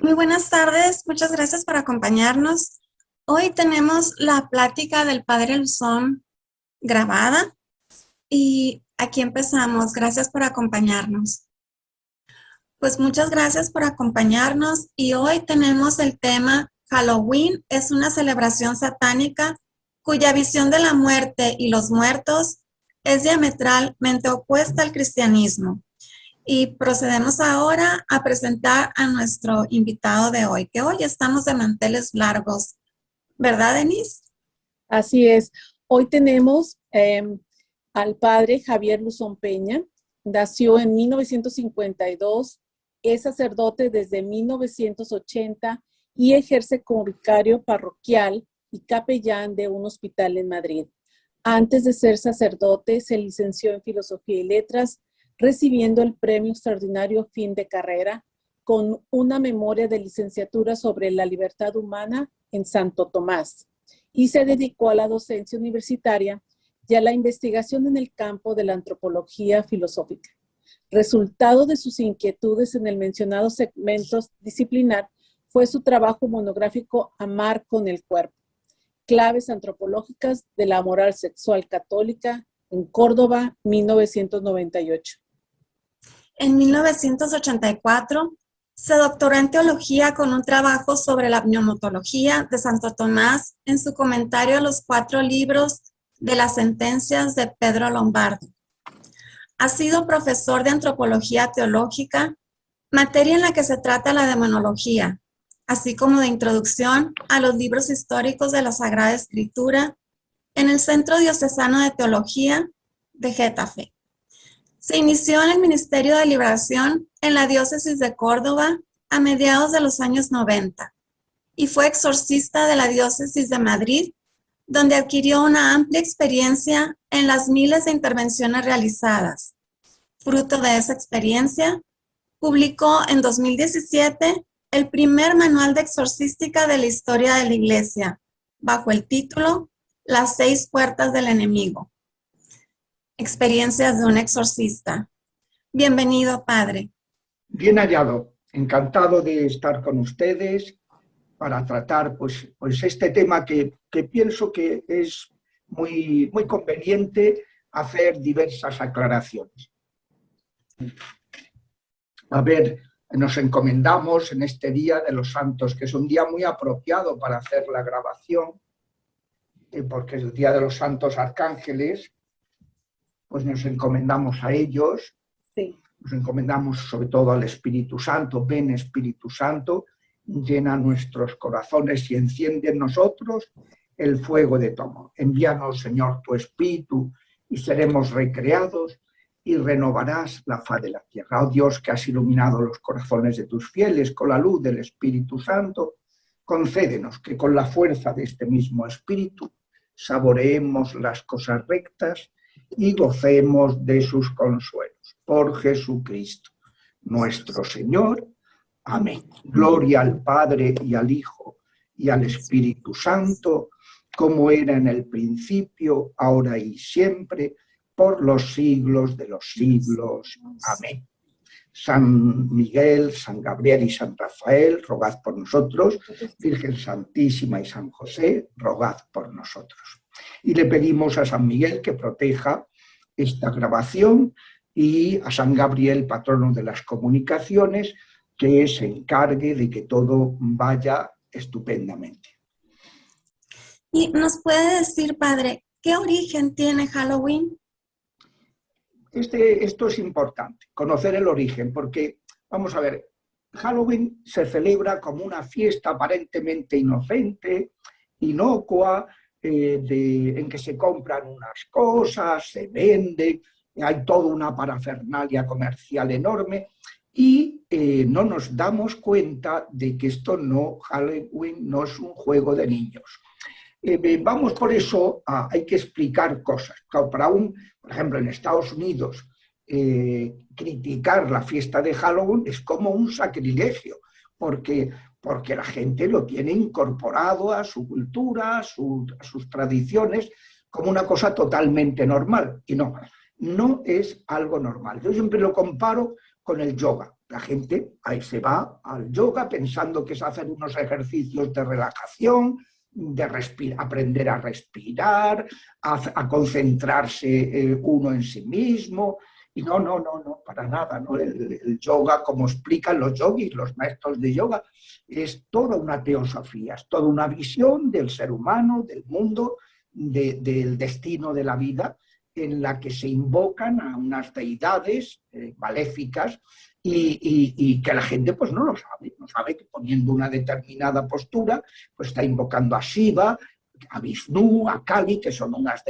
Muy buenas tardes, muchas gracias por acompañarnos. Hoy tenemos la plática del Padre Luzón grabada y aquí empezamos. Gracias por acompañarnos. Pues muchas gracias por acompañarnos y hoy tenemos el tema Halloween es una celebración satánica cuya visión de la muerte y los muertos es diametralmente opuesta al cristianismo. Y procedemos ahora a presentar a nuestro invitado de hoy, que hoy estamos de manteles largos. ¿Verdad, Denise? Así es. Hoy tenemos al padre Javier Luzón Peña. Nació en 1952, es sacerdote desde 1980 y ejerce como vicario parroquial y capellán de un hospital en Madrid. Antes de ser sacerdote, se licenció en Filosofía y Letras, recibiendo el premio extraordinario fin de carrera con una memoria de licenciatura sobre la libertad humana en Santo Tomás, y se dedicó a la docencia universitaria y a la investigación en el campo de la antropología filosófica. Resultado de sus inquietudes en el mencionado segmento disciplinar fue su trabajo monográfico Amar con el cuerpo, claves antropológicas de la moral sexual católica, en Córdoba, 1998. En 1984 se doctoró en teología con un trabajo sobre la pneumatología de Santo Tomás en su comentario a los 4 libros de las sentencias de Pedro Lombardo. Ha sido profesor de antropología teológica, materia en la que se trata la demonología, así como de introducción a los libros históricos de la Sagrada Escritura en el Centro Diocesano de Teología de Getafe. Se inició en el Ministerio de Liberación en la Diócesis de Córdoba a mediados de los años 90 y fue exorcista de la Diócesis de Madrid, donde adquirió una amplia experiencia en las miles de intervenciones realizadas. Fruto de esa experiencia, publicó en 2017 el primer manual de exorcística de la historia de la Iglesia, bajo el título Las 6 puertas del enemigo. Experiencias de un exorcista. Bienvenido, padre. Bien hallado, encantado de estar con ustedes para tratar pues este tema que pienso que es muy conveniente hacer diversas aclaraciones. A ver, nos encomendamos en este Día de los Santos, que es un día muy apropiado para hacer la grabación, porque es el Día de los Santos Arcángeles, pues nos encomendamos a ellos. Sí. Nos encomendamos sobre todo al Espíritu Santo. Ven, Espíritu Santo, llena nuestros corazones y enciende en nosotros el fuego de tu amor. Envíanos, Señor, tu Espíritu y seremos recreados y renovarás la faz de la tierra. Oh Dios, que has iluminado los corazones de tus fieles con la luz del Espíritu Santo, concédenos que con la fuerza de este mismo Espíritu saboreemos las cosas rectas y gocemos de sus consuelos. Por Jesucristo, nuestro Señor. Amén. Gloria al Padre y al Hijo y al Espíritu Santo, como era en el principio, ahora y siempre, por los siglos de los siglos. Amén. San Miguel, San Gabriel y San Rafael, rogad por nosotros. Virgen Santísima y San José, rogad por nosotros. Y le pedimos a San Miguel que proteja esta grabación y a San Gabriel, patrono de las comunicaciones, que se encargue de que todo vaya estupendamente. ¿Y nos puede decir, padre, qué origen tiene Halloween? Esto es importante, conocer el origen, porque, vamos a ver, Halloween se celebra como una fiesta aparentemente inocente, inocua, en que se compran unas cosas, se vende, hay toda una parafernalia comercial enorme y no nos damos cuenta de que Halloween no es un juego de niños. Vamos por eso, hay que explicar cosas. Claro, por ejemplo, en Estados Unidos, criticar la fiesta de Halloween es como un sacrilegio, porque la gente lo tiene incorporado a su cultura, a sus tradiciones, como una cosa totalmente normal. Y no es algo normal. Yo siempre lo comparo con el yoga. La gente ahí se va al yoga pensando que es hacer unos ejercicios de relajación, de aprender a respirar, a concentrarse uno en sí mismo. Y no, para nada, ¿no? El yoga, como explican los yogis, los maestros de yoga, es toda una teosofía, es toda una visión del ser humano, del mundo, del destino de la vida, en la que se invocan a unas deidades maléficas y que la gente pues no lo sabe, no sabe que poniendo una determinada postura pues está invocando a Shiva, a Vishnu, a Kali, que son unos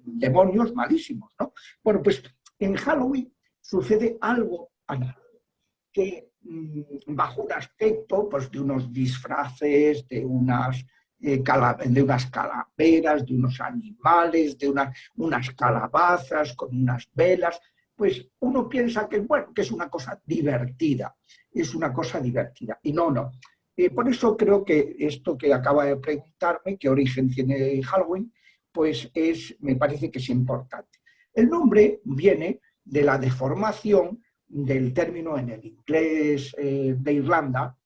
demonios malísimos, ¿no? Bueno, pues en Halloween sucede algo análogo, que bajo un aspecto pues, de unos disfraces, de unas calaveras, de unos animales, de unas calabazas con unas velas, pues uno piensa que, bueno, que es una cosa divertida, es una cosa divertida. Y no. Por eso creo que esto que acaba de preguntarme, qué origen tiene Halloween, pues me parece que es importante. El nombre viene de la deformación del término en el inglés de Irlanda,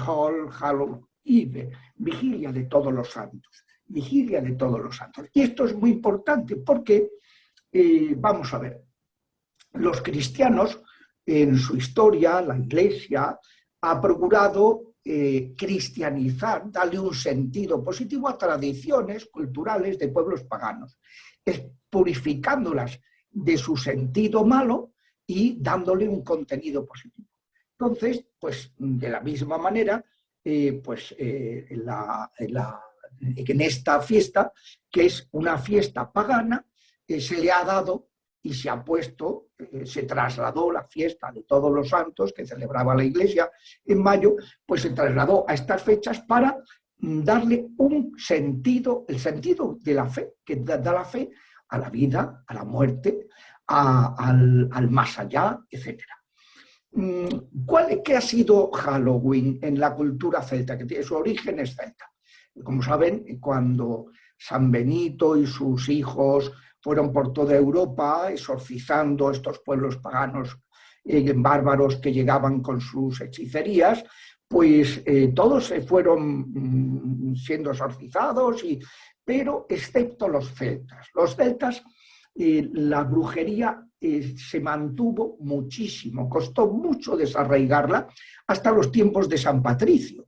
All Hallows Eve, vigilia de todos los santos, vigilia de todos los santos. Y esto es muy importante porque, vamos a ver, los cristianos en su historia, la Iglesia, ha procurado cristianizar, darle un sentido positivo a tradiciones culturales de pueblos paganos, purificándolas de su sentido malo y dándole un contenido positivo. Entonces, pues de la misma manera, en esta fiesta, que es una fiesta pagana, se le ha dado y se ha puesto, se trasladó la fiesta de todos los santos que celebraba la Iglesia en mayo, pues se trasladó a estas fechas para darle un sentido, el sentido de la fe, que da la fe a la vida, a la muerte, al más allá, etc. ¿Qué ha sido Halloween en la cultura celta? Que tiene su origen es celta. Como saben, cuando San Benito y sus hijos fueron por toda Europa exorcizando estos pueblos paganos bárbaros que llegaban con sus hechicerías, pues todos se fueron siendo exorcizados, pero excepto los celtas. Los celtas, la brujería se mantuvo muchísimo, costó mucho desarraigarla hasta los tiempos de San Patricio,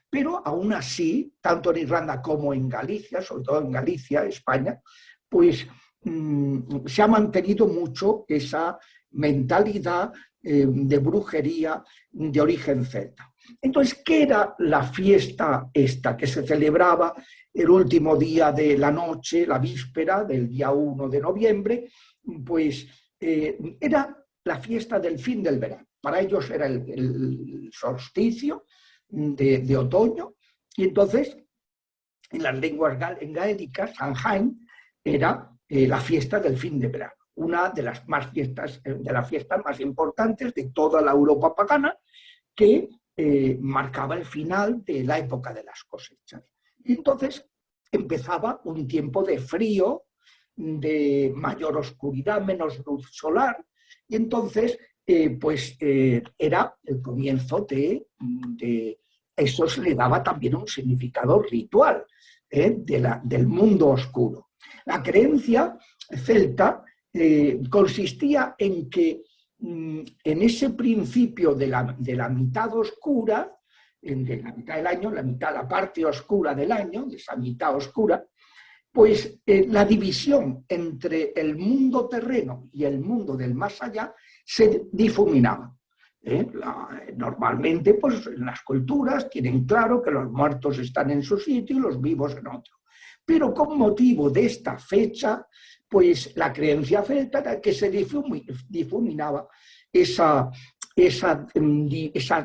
pero aún así, tanto en Irlanda como en Galicia, sobre todo en Galicia, España, pues se ha mantenido mucho esa mentalidad de brujería de origen celta. Entonces, ¿qué era la fiesta esta que se celebraba el último día de la noche, la víspera del día 1 de noviembre? Pues era la fiesta del fin del verano. Para ellos era el solsticio de otoño, y entonces en las lenguas gaélicas, Samhain era la fiesta del fin de verano, una de las fiestas más importantes de toda la Europa pagana, que marcaba el final de la época de las cosechas. Y entonces empezaba un tiempo de frío, de mayor oscuridad, menos luz solar, y entonces era el comienzo de eso. Se le daba también un significado ritual del mundo oscuro. La creencia celta consistía en que en ese principio de la mitad oscura, de la mitad del año, la parte oscura del año, de esa mitad oscura, pues la división entre el mundo terreno y el mundo del más allá se difuminaba. Normalmente, pues en las culturas tienen claro que los muertos están en su sitio y los vivos en otro. Pero con motivo de esta fecha, pues la creencia celta era que se difuminaba esa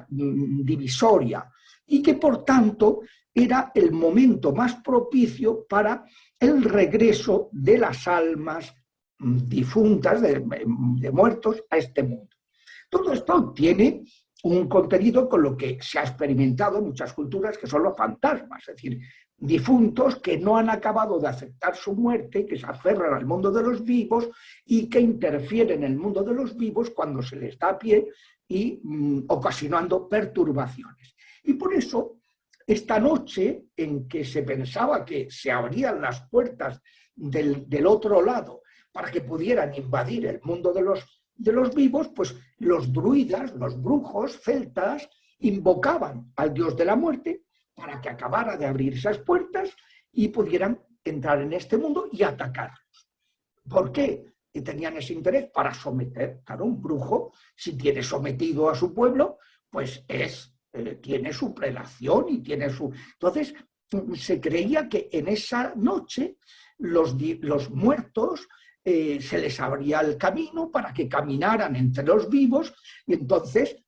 divisoria, y que por tanto era el momento más propicio para el regreso de las almas difuntas, de muertos, a este mundo. Todo esto tiene un contenido con lo que se ha experimentado en muchas culturas, que son los fantasmas, es decir, difuntos que no han acabado de aceptar su muerte, que se aferran al mundo de los vivos y que interfieren en el mundo de los vivos cuando se les da pie y ocasionando perturbaciones. Y por eso, esta noche en que se pensaba que se abrían las puertas del otro lado para que pudieran invadir el mundo de los vivos, pues los druidas, los brujos celtas, invocaban al dios de la muerte para que acabara de abrir esas puertas y pudieran entrar en este mundo y atacarlos. ¿Por qué? Y tenían ese interés para someter. Claro, un brujo, si tiene sometido a su pueblo, pues tiene su prelación y tiene su... Entonces, se creía que en esa noche los muertos se les abría el camino para que caminaran entre los vivos y entonces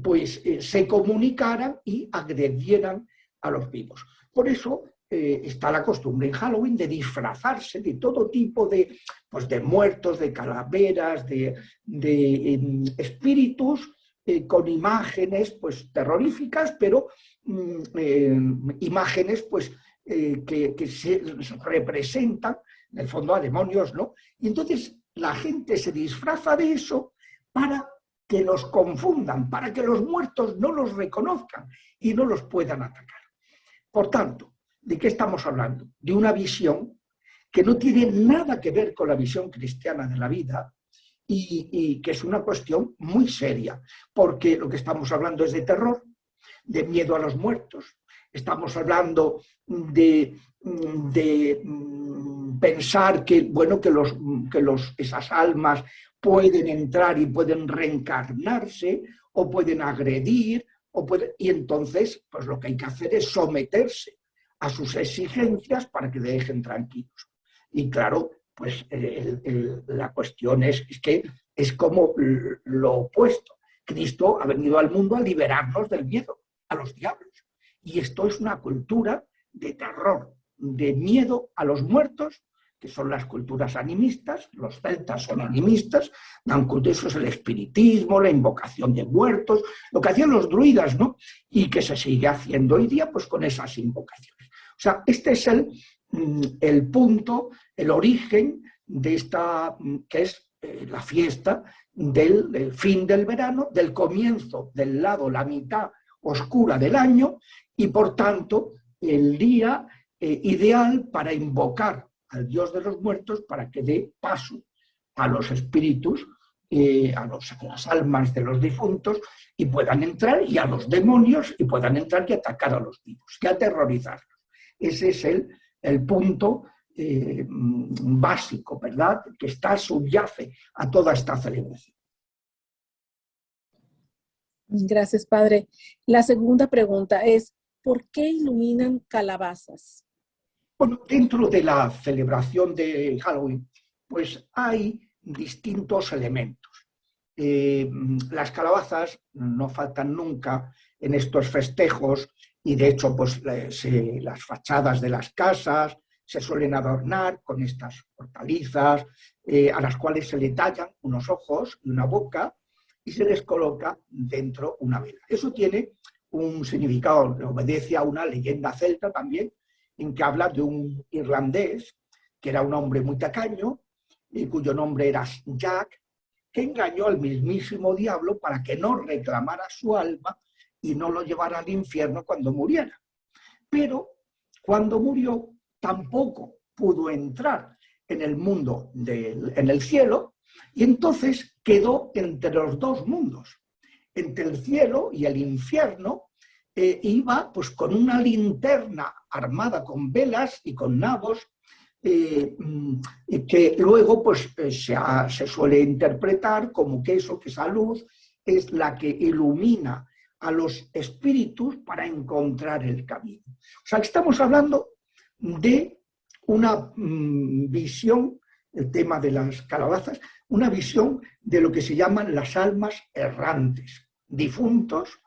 pues se comunicaran y agredieran a los vivos. Por eso está la costumbre en Halloween de disfrazarse de todo tipo de muertos, de calaveras, de espíritus con imágenes pues terroríficas, pero imágenes pues que se representan en el fondo a demonios, ¿no? Y entonces la gente se disfraza de eso para que los confundan, para que los muertos no los reconozcan y no los puedan atacar. Por tanto, ¿de qué estamos hablando? De una visión que no tiene nada que ver con la visión cristiana de la vida y que es una cuestión muy seria, porque lo que estamos hablando es de terror, de miedo a los muertos, estamos hablando de pensar que, bueno, que esas almas pueden entrar y pueden reencarnarse o pueden agredir, y entonces pues lo que hay que hacer es someterse a sus exigencias para que le dejen tranquilos. Y claro, pues la cuestión es que es como lo opuesto. Cristo ha venido al mundo a liberarnos del miedo a los diablos. Y esto es una cultura de terror, de miedo a los muertos, que son las culturas animistas. Los celtas son animistas, dan culto, eso es el espiritismo, la invocación de muertos, lo que hacían los druidas, ¿no? Y que se sigue haciendo hoy día pues con esas invocaciones. O sea, este es el punto, el origen de esta, que es la fiesta del fin del verano, del comienzo del lado, la mitad oscura del año, y por tanto el día ideal para invocar al Dios de los muertos para que dé paso a los espíritus, a las almas de los difuntos y puedan entrar, y a los demonios y puedan entrar y atacar a los vivos, y aterrorizarlos. Ese es el punto básico, ¿verdad?, que subyace a toda esta celebración. Gracias, Padre. La segunda pregunta es, ¿por qué iluminan calabazas? Bueno, dentro de la celebración de Halloween, pues hay distintos elementos. Las calabazas no faltan nunca en estos festejos y de hecho pues las fachadas de las casas se suelen adornar con estas hortalizas a las cuales se le tallan unos ojos y una boca y se les coloca dentro una vela. Eso tiene un significado, obedece a una leyenda celta también, en que habla de un irlandés que era un hombre muy tacaño y cuyo nombre era Jack, que engañó al mismísimo diablo para que no reclamara su alma y no lo llevara al infierno cuando muriera. Pero cuando murió tampoco pudo entrar en el mundo, en el cielo, y entonces quedó entre los dos mundos, entre el cielo y el infierno. Iba pues con una linterna armada con velas y con nabos, que luego pues se suele interpretar como que esa luz es la que ilumina a los espíritus para encontrar el camino. O sea, estamos hablando de una visión, el tema de las calabazas, una visión de lo que se llaman las almas errantes, difuntos,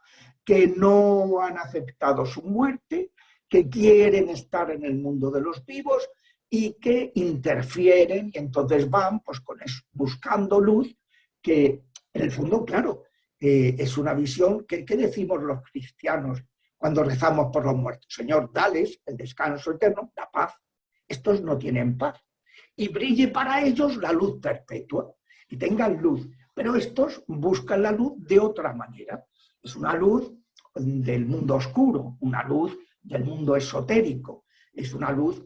que no han aceptado su muerte, que quieren estar en el mundo de los vivos y que interfieren y entonces van pues con eso, buscando luz, que en el fondo, claro, es una visión que, ¿qué decimos los cristianos cuando rezamos por los muertos? Señor, dales el descanso eterno, la paz. Estos no tienen paz. Y brille para ellos la luz perpetua, y tengan luz. Pero estos buscan la luz de otra manera. Es una luz del mundo oscuro, una luz del mundo esotérico. Es una luz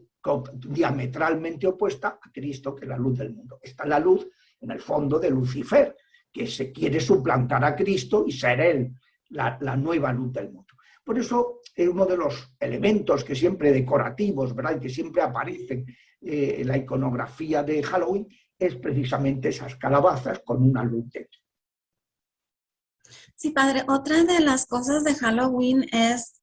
diametralmente opuesta a Cristo, que es la luz del mundo. Esta es la luz, en el fondo, de Lucifer, que se quiere suplantar a Cristo y ser él la nueva luz del mundo. Por eso es uno de los elementos que siempre decorativos, ¿verdad?, que siempre aparecen en la iconografía de Halloween, es precisamente esas calabazas con una luz dentro. Sí, padre, otra de las cosas de Halloween es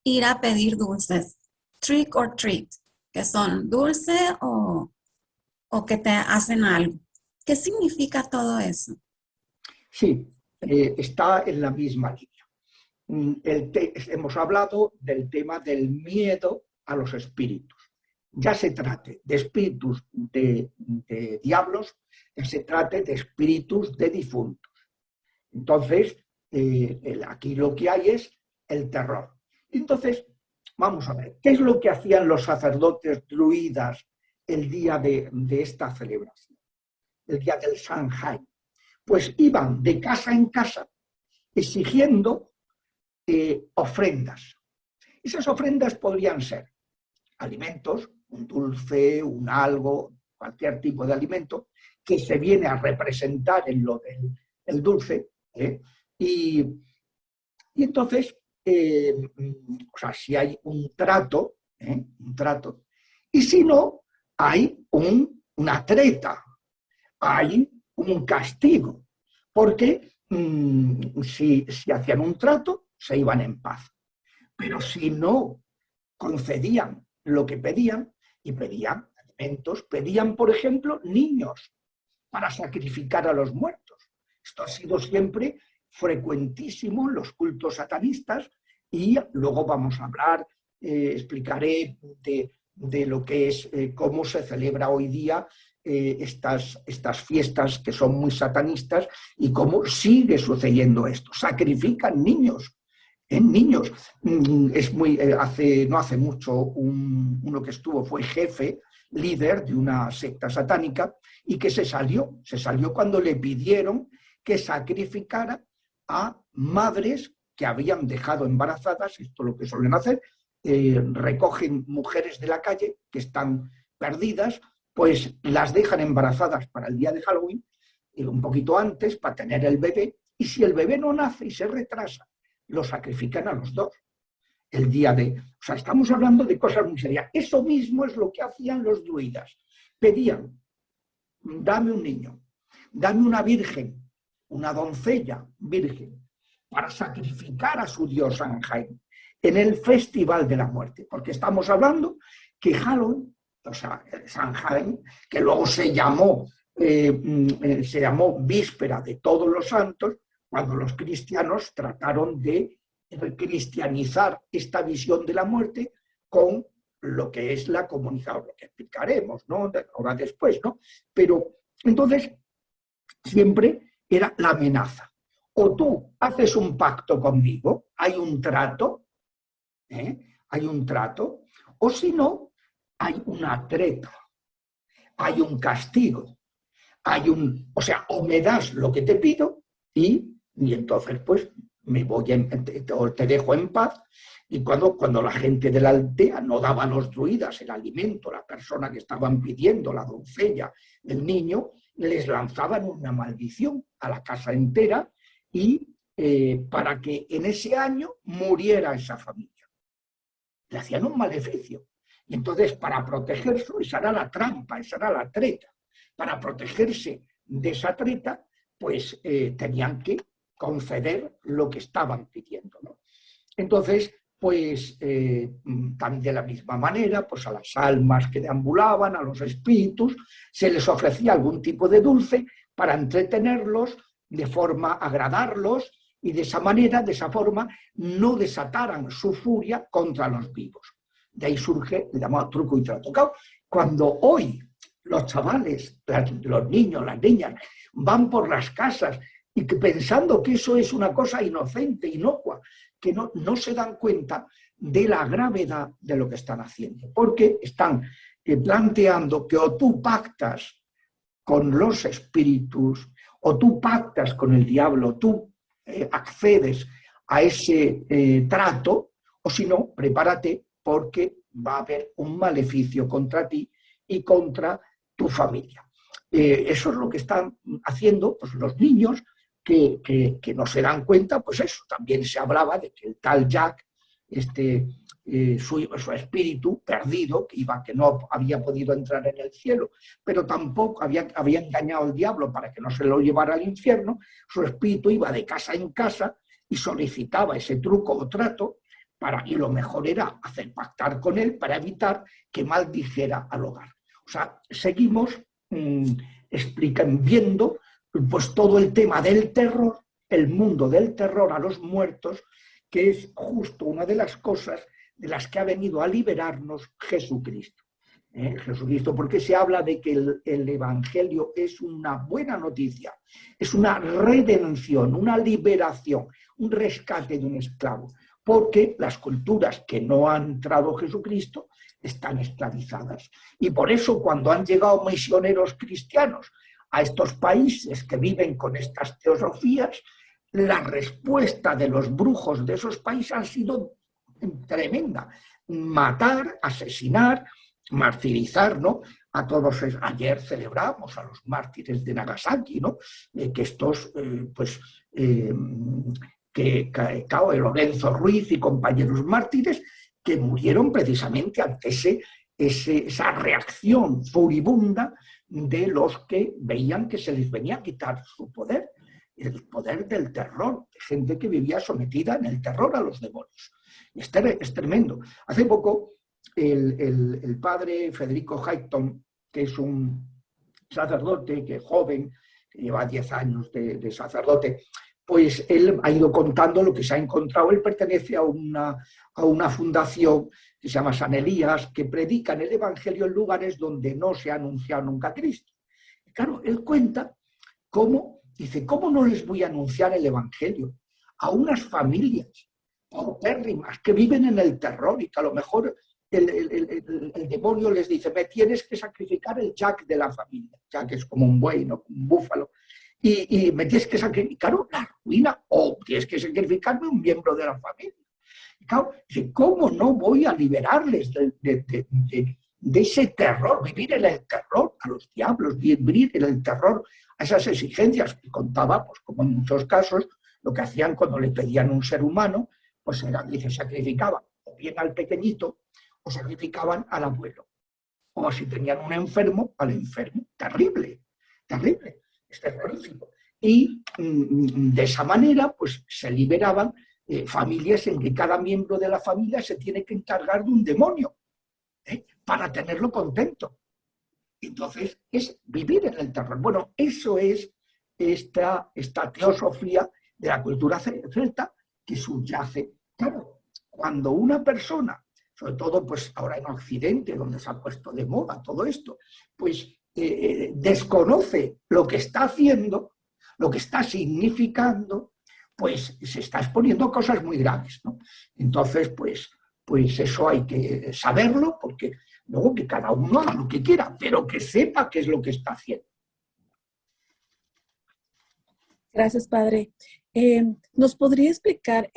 ir a pedir dulces, trick or treat, que son dulce o que te hacen algo. ¿Qué significa todo eso? Sí, está en la misma línea. Hemos hablado del tema del miedo a los espíritus. Ya se trate de espíritus de diablos, ya se trate de espíritus de difuntos. Entonces, aquí lo que hay es el terror. Entonces, vamos a ver, ¿qué es lo que hacían los sacerdotes druidas el día de esta celebración? El día del Samhain. Pues iban de casa en casa exigiendo ofrendas. Esas ofrendas podrían ser alimentos, un dulce, un algo, cualquier tipo de alimento, que se viene a representar en lo del dulce, y entonces, o sea, si hay un trato, y si no, hay una treta, hay un castigo, porque si hacían un trato, se iban en paz. Pero si no concedían lo que pedían, y pedían alimentos, pedían, por ejemplo, niños para sacrificar a los muertos. Esto ha sido siempre frecuentísimo en los cultos satanistas, y luego vamos a hablar, explicaré de lo que es, cómo se celebra hoy día estas fiestas que son muy satanistas y cómo sigue sucediendo esto. Sacrifican niños. Niños. Es muy, no hace mucho uno que fue jefe, líder de una secta satánica, y que se salió cuando le pidieron que sacrificara a madres que habían dejado embarazadas. Esto es lo que suelen hacer, recogen mujeres de la calle que están perdidas, pues las dejan embarazadas para el día de Halloween, un poquito antes, para tener el bebé, y si el bebé no nace y se retrasa, lo sacrifican a los dos. El día de... O sea, estamos hablando de cosas muy serias. Eso mismo es lo que hacían los druidas. Pedían, dame un niño, dame una virgen, una doncella virgen, para sacrificar a su dios Samhain en el Festival de la Muerte. Porque estamos hablando que Halloween, o sea, Samhain, que luego se llamó Víspera de Todos los Santos, cuando los cristianos trataron de cristianizar esta visión de la muerte con lo que es la comunidad, lo que explicaremos, ¿no?, ahora después, ¿no? Pero entonces siempre era la amenaza. O tú haces un pacto conmigo, hay un trato, o si no, hay una treta, hay un castigo, o sea, o me das lo que te pido y entonces pues me voy, te dejo en paz. Y cuando la gente de la aldea no daba a los druidas el alimento, la persona que estaban pidiendo, la doncella, el niño, les lanzaban una maldición a la casa entera, y para que en ese año muriera esa familia. Le hacían un maleficio. Y entonces, para protegerse, esa era la trampa, esa era la treta. Para protegerse de esa treta, pues tenían que conceder lo que estaban pidiendo, ¿no? Entonces, pues también de la misma manera, pues a las almas que deambulaban, a los espíritus, se les ofrecía algún tipo de dulce para entretenerlos, de forma agradarlos, y de esa forma no desataran su furia contra los vivos. De ahí surge el llamado truco y trato. Cuando hoy los chavales, los niños, las niñas, van por las casas y que pensando que eso es una cosa inocente, inocua, que no se dan cuenta de la gravedad de lo que están haciendo, porque están planteando que o tú pactas con los espíritus, o tú pactas con el diablo, tú accedes a ese trato, o si no, prepárate porque va a haber un maleficio contra ti y contra tu familia. Eso es lo que están haciendo pues, los niños que no se dan cuenta, pues eso, también se hablaba de que el tal Jack, su espíritu perdido, que no había podido entrar en el cielo, pero tampoco había engañado al diablo para que no se lo llevara al infierno, su espíritu iba de casa en casa y solicitaba ese truco o trato, y lo mejor era hacer pactar con él para evitar que maldijera al hogar. O sea, seguimos viendo pues, todo el tema del terror, el mundo del terror a los muertos, que es justo una de las cosas de las que ha venido a liberarnos Jesucristo. Jesucristo, porque se habla de que el Evangelio es una buena noticia, es una redención, una liberación, un rescate de un esclavo, porque las culturas que no han entrado Jesucristo están esclavizadas. Y por eso cuando han llegado misioneros cristianos a estos países que viven con estas teosofías, la respuesta de los brujos de esos países ha sido tremenda. Matar, asesinar, martirizar, ¿no? A todos. Ayer celebramos a los mártires de Nagasaki, ¿no? Que estos, Lorenzo Ruiz y compañeros mártires que murieron precisamente ante esa reacción furibunda de los que veían que se les venía a quitar su poder, el poder del terror, de gente que vivía sometida en el terror a los demonios. Es tremendo. Hace poco el padre Federico Hayton, que es un sacerdote que joven, que lleva 10 años de sacerdote, pues él ha ido contando lo que se ha encontrado. Él pertenece a una fundación que se llama San Elías, que predican el Evangelio en lugares donde no se ha anunciado nunca Cristo. Y claro, él cuenta dice, ¿cómo no les voy a anunciar el Evangelio a unas familias paupérrimas que viven en el terror y que a lo mejor el demonio les dice, me tienes que sacrificar el Jack de la familia? Jack es como un buey, ¿no? Un búfalo. Y me tienes que sacrificar una ruina o tienes que sacrificarme un miembro de la familia. Y claro, ¿cómo no voy a liberarles de ese terror, vivir en el terror a los diablos, vivir en el terror a esas exigencias que contaba, pues como en muchos casos, lo que hacían cuando le pedían un ser humano, pues dice, sacrificaban o bien al pequeñito o sacrificaban al abuelo. O si tenían un enfermo, al enfermo. Terrible, terrible. Es terrorífico. Y de esa manera pues se liberaban familias en que cada miembro de la familia se tiene que encargar de un demonio para tenerlo contento. Entonces es vivir en el terror. Bueno, eso es esta teosofía de la cultura celta que subyace. Claro, cuando una persona, sobre todo pues ahora en Occidente, donde se ha puesto de moda todo esto, pues desconoce lo que está haciendo, lo que está significando, pues se está exponiendo a cosas muy graves, ¿no? Entonces, pues eso hay que saberlo, porque luego que cada uno haga lo que quiera, pero que sepa qué es lo que está haciendo. Gracias, padre. ¿Nos podría explicar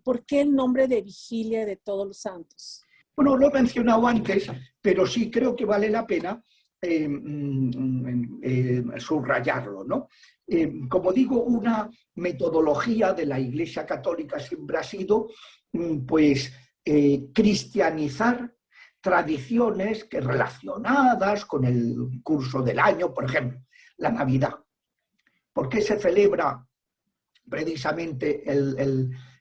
por qué el nombre de Vigilia de Todos los Santos? Bueno, lo he mencionado antes, pero sí creo que vale la pena subrayarlo, ¿no? Como digo, una metodología de la Iglesia Católica siempre ha sido pues cristianizar tradiciones que relacionadas con el curso del año, por ejemplo, la Navidad. ¿Por qué se celebra precisamente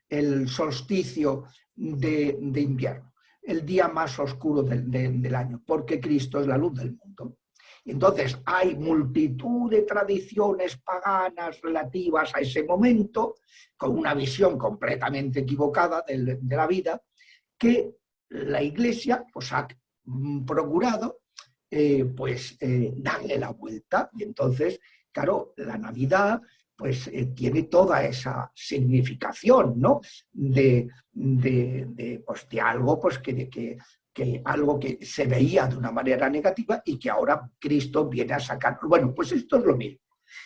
el solsticio de invierno? El día más oscuro del año, porque Cristo es la luz del mundo. Entonces hay multitud de tradiciones paganas relativas a ese momento, con una visión completamente equivocada de la vida, que la Iglesia pues, ha procurado darle la vuelta. Y entonces, claro, la Navidad pues tiene toda esa significación, ¿no? Pues, de algo pues, que algo que se veía de una manera negativa y que ahora Cristo viene a sacarlo. Bueno, pues esto es lo mismo.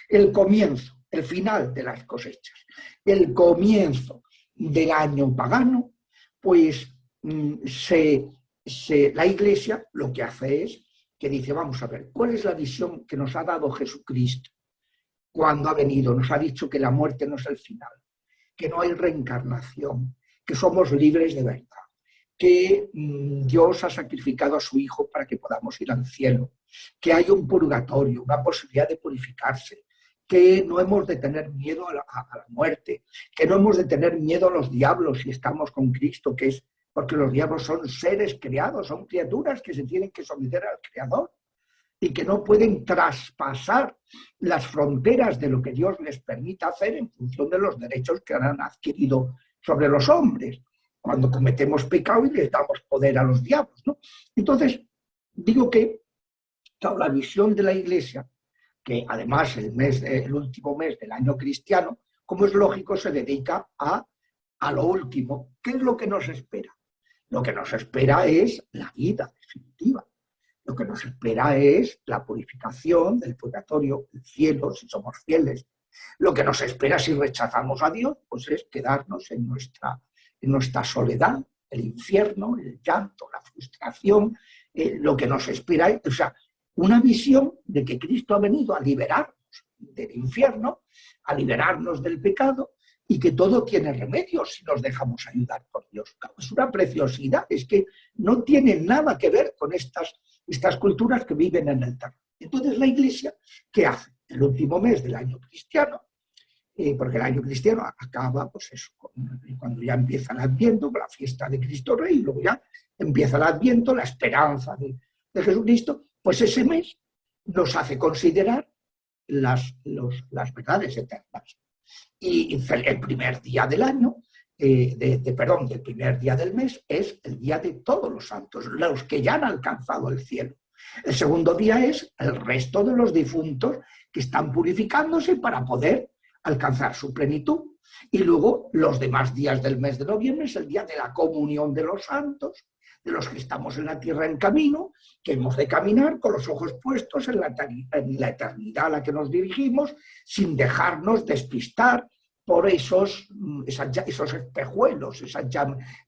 El comienzo, el final de las cosechas, el comienzo del año pagano, pues la Iglesia lo que hace es que dice, vamos a ver, ¿cuál es la visión que nos ha dado Jesucristo cuando ha venido? Nos ha dicho que la muerte no es el final, que no hay reencarnación, que somos libres de verdad, que Dios ha sacrificado a su Hijo para que podamos ir al cielo, que hay un purgatorio, una posibilidad de purificarse, que no hemos de tener miedo a la muerte, que no hemos de tener miedo a los diablos si estamos con Cristo, que es porque los diablos son seres creados, son criaturas que se tienen que someter al Creador y que no pueden traspasar las fronteras de lo que Dios les permita hacer en función de los derechos que han adquirido sobre los hombres, cuando cometemos pecado y les damos poder a los diablos, ¿no? Entonces, digo que la visión de la Iglesia, que además el último mes del año cristiano, como es lógico, se dedica a lo último. ¿Qué es lo que nos espera? Lo que nos espera es la vida definitiva. Lo que nos espera es la purificación del purgatorio, el cielo, si somos fieles. Lo que nos espera si rechazamos a Dios, pues es quedarnos en nuestra soledad, el infierno, el llanto, la frustración, lo que nos espera es, o sea, una visión de que Cristo ha venido a liberarnos del infierno, a liberarnos del pecado, y que todo tiene remedio si nos dejamos ayudar por Dios. Es una preciosidad, es que no tiene nada que ver con estas culturas que viven en el terror. Entonces la Iglesia, ¿qué hace? El último mes del año cristiano, porque el año cristiano acaba, pues eso, cuando ya empieza el Adviento, con la fiesta de Cristo Rey, y luego ya empieza el Adviento, la esperanza de Jesucristo, pues ese mes nos hace considerar las verdades eternas. Y el primer día del año, del primer día del mes, es el día de todos los santos, los que ya han alcanzado el cielo. El segundo día es el resto de los difuntos que están purificándose para poder alcanzar su plenitud. Y luego los demás días del mes de noviembre es el día de la comunión de los santos, de los que estamos en la tierra en camino, que hemos de caminar con los ojos puestos en la eternidad a la que nos dirigimos, sin dejarnos despistar por esos espejuelos, esas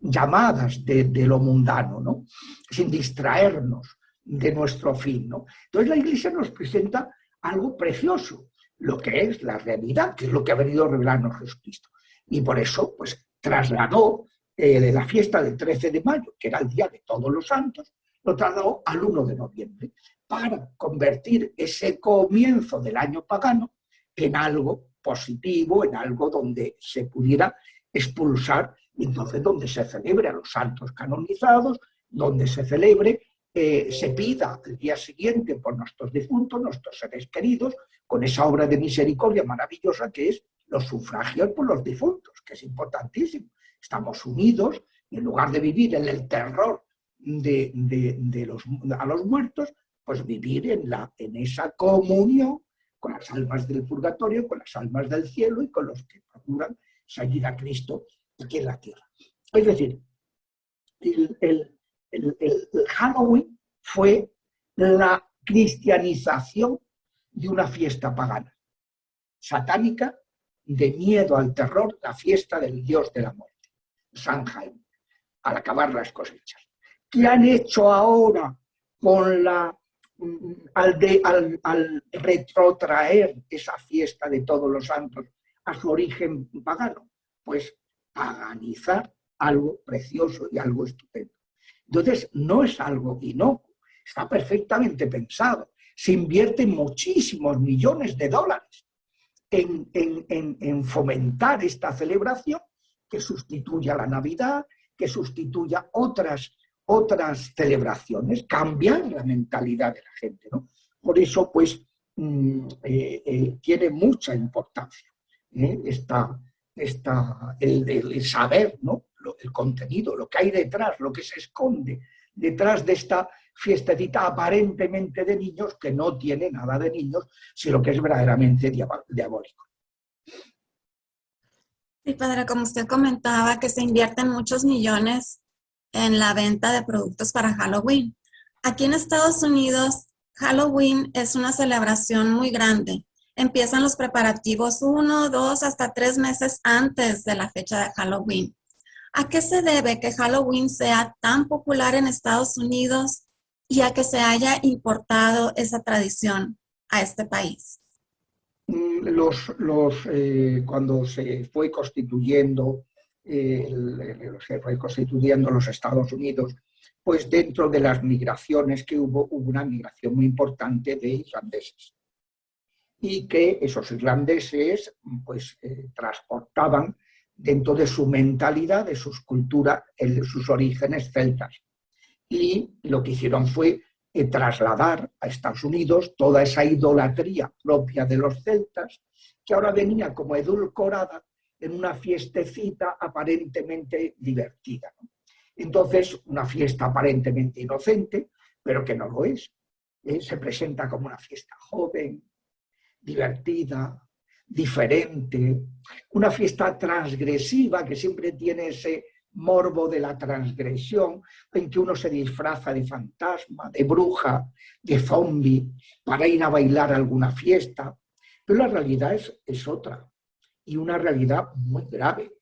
llamadas de lo mundano, ¿no? Sin distraernos de nuestro fin, ¿no? Entonces la Iglesia nos presenta algo precioso, lo que es la realidad, que es lo que ha venido a revelarnos Jesucristo. Y por eso, pues, trasladó de la fiesta del 13 de mayo, que era el día de todos los santos, lo trasladó al 1 de noviembre, para convertir ese comienzo del año pagano en algo positivo, en algo donde se pudiera expulsar, y entonces donde se celebre a los santos canonizados, donde se celebre, se pida el día siguiente por nuestros difuntos, nuestros seres queridos, con esa obra de misericordia maravillosa que es los sufragios por los difuntos, que es importantísimo. Estamos unidos, y en lugar de vivir en el terror a los muertos, pues vivir en esa comunión con las almas del purgatorio, con las almas del cielo y con los que procuran seguir a Cristo aquí en la tierra. Es decir, el Halloween fue la cristianización de una fiesta pagana, satánica, de miedo al terror, la fiesta del dios de la muerte, Samhain, al acabar las cosechas. ¿Qué han hecho ahora con al retrotraer esa fiesta de todos los santos a su origen pagano? Pues paganizar algo precioso y algo estupendo. Entonces, no es algo inocuo, está perfectamente pensado. Se invierten muchísimos millones de dólares en fomentar esta celebración que sustituya la Navidad, que sustituya otras celebraciones, cambiar la mentalidad de la gente, ¿no? Por eso, pues, tiene mucha importancia el saber, ¿no? El contenido, lo que hay detrás, lo que se esconde detrás de esta fiestecita aparentemente de niños, que no tiene nada de niños, sino que es verdaderamente diabólico. Sí, padre, como usted comentaba, que se invierten muchos millones en la venta de productos para Halloween. Aquí en Estados Unidos, Halloween es una celebración muy grande. Empiezan los preparativos 1, 2, hasta 3 meses antes de la fecha de Halloween. ¿A qué se debe que Halloween sea tan popular en Estados Unidos y a que se haya importado esa tradición a este país? Cuando se fue constituyendo los Estados Unidos, pues dentro de las migraciones que hubo una migración muy importante de irlandeses. Y que esos irlandeses pues transportaban dentro de su mentalidad, de sus culturas, sus orígenes celtas. Y lo que hicieron fue trasladar a Estados Unidos toda esa idolatría propia de los celtas, que ahora venía como edulcorada en una fiestecita aparentemente divertida, ¿no? Entonces, una fiesta aparentemente inocente, pero que no lo es. Se presenta como una fiesta joven, divertida, diferente, una fiesta transgresiva que siempre tiene ese morbo de la transgresión, en que uno se disfraza de fantasma, de bruja, de zombi, para ir a bailar a alguna fiesta. Pero la realidad es otra, y una realidad muy grave.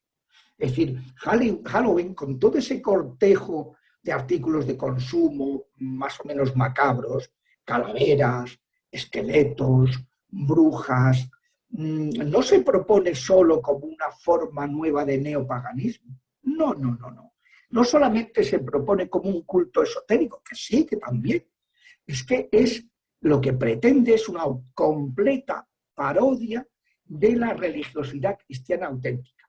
Es decir, Halloween, con todo ese cortejo de artículos de consumo más o menos macabros, calaveras, esqueletos, brujas, no se propone solo como una forma nueva de neopaganismo. No, no, no, no. No solamente se propone como un culto esotérico, que sí, que también. Es que lo que pretende es una completa parodia de la religiosidad cristiana auténtica.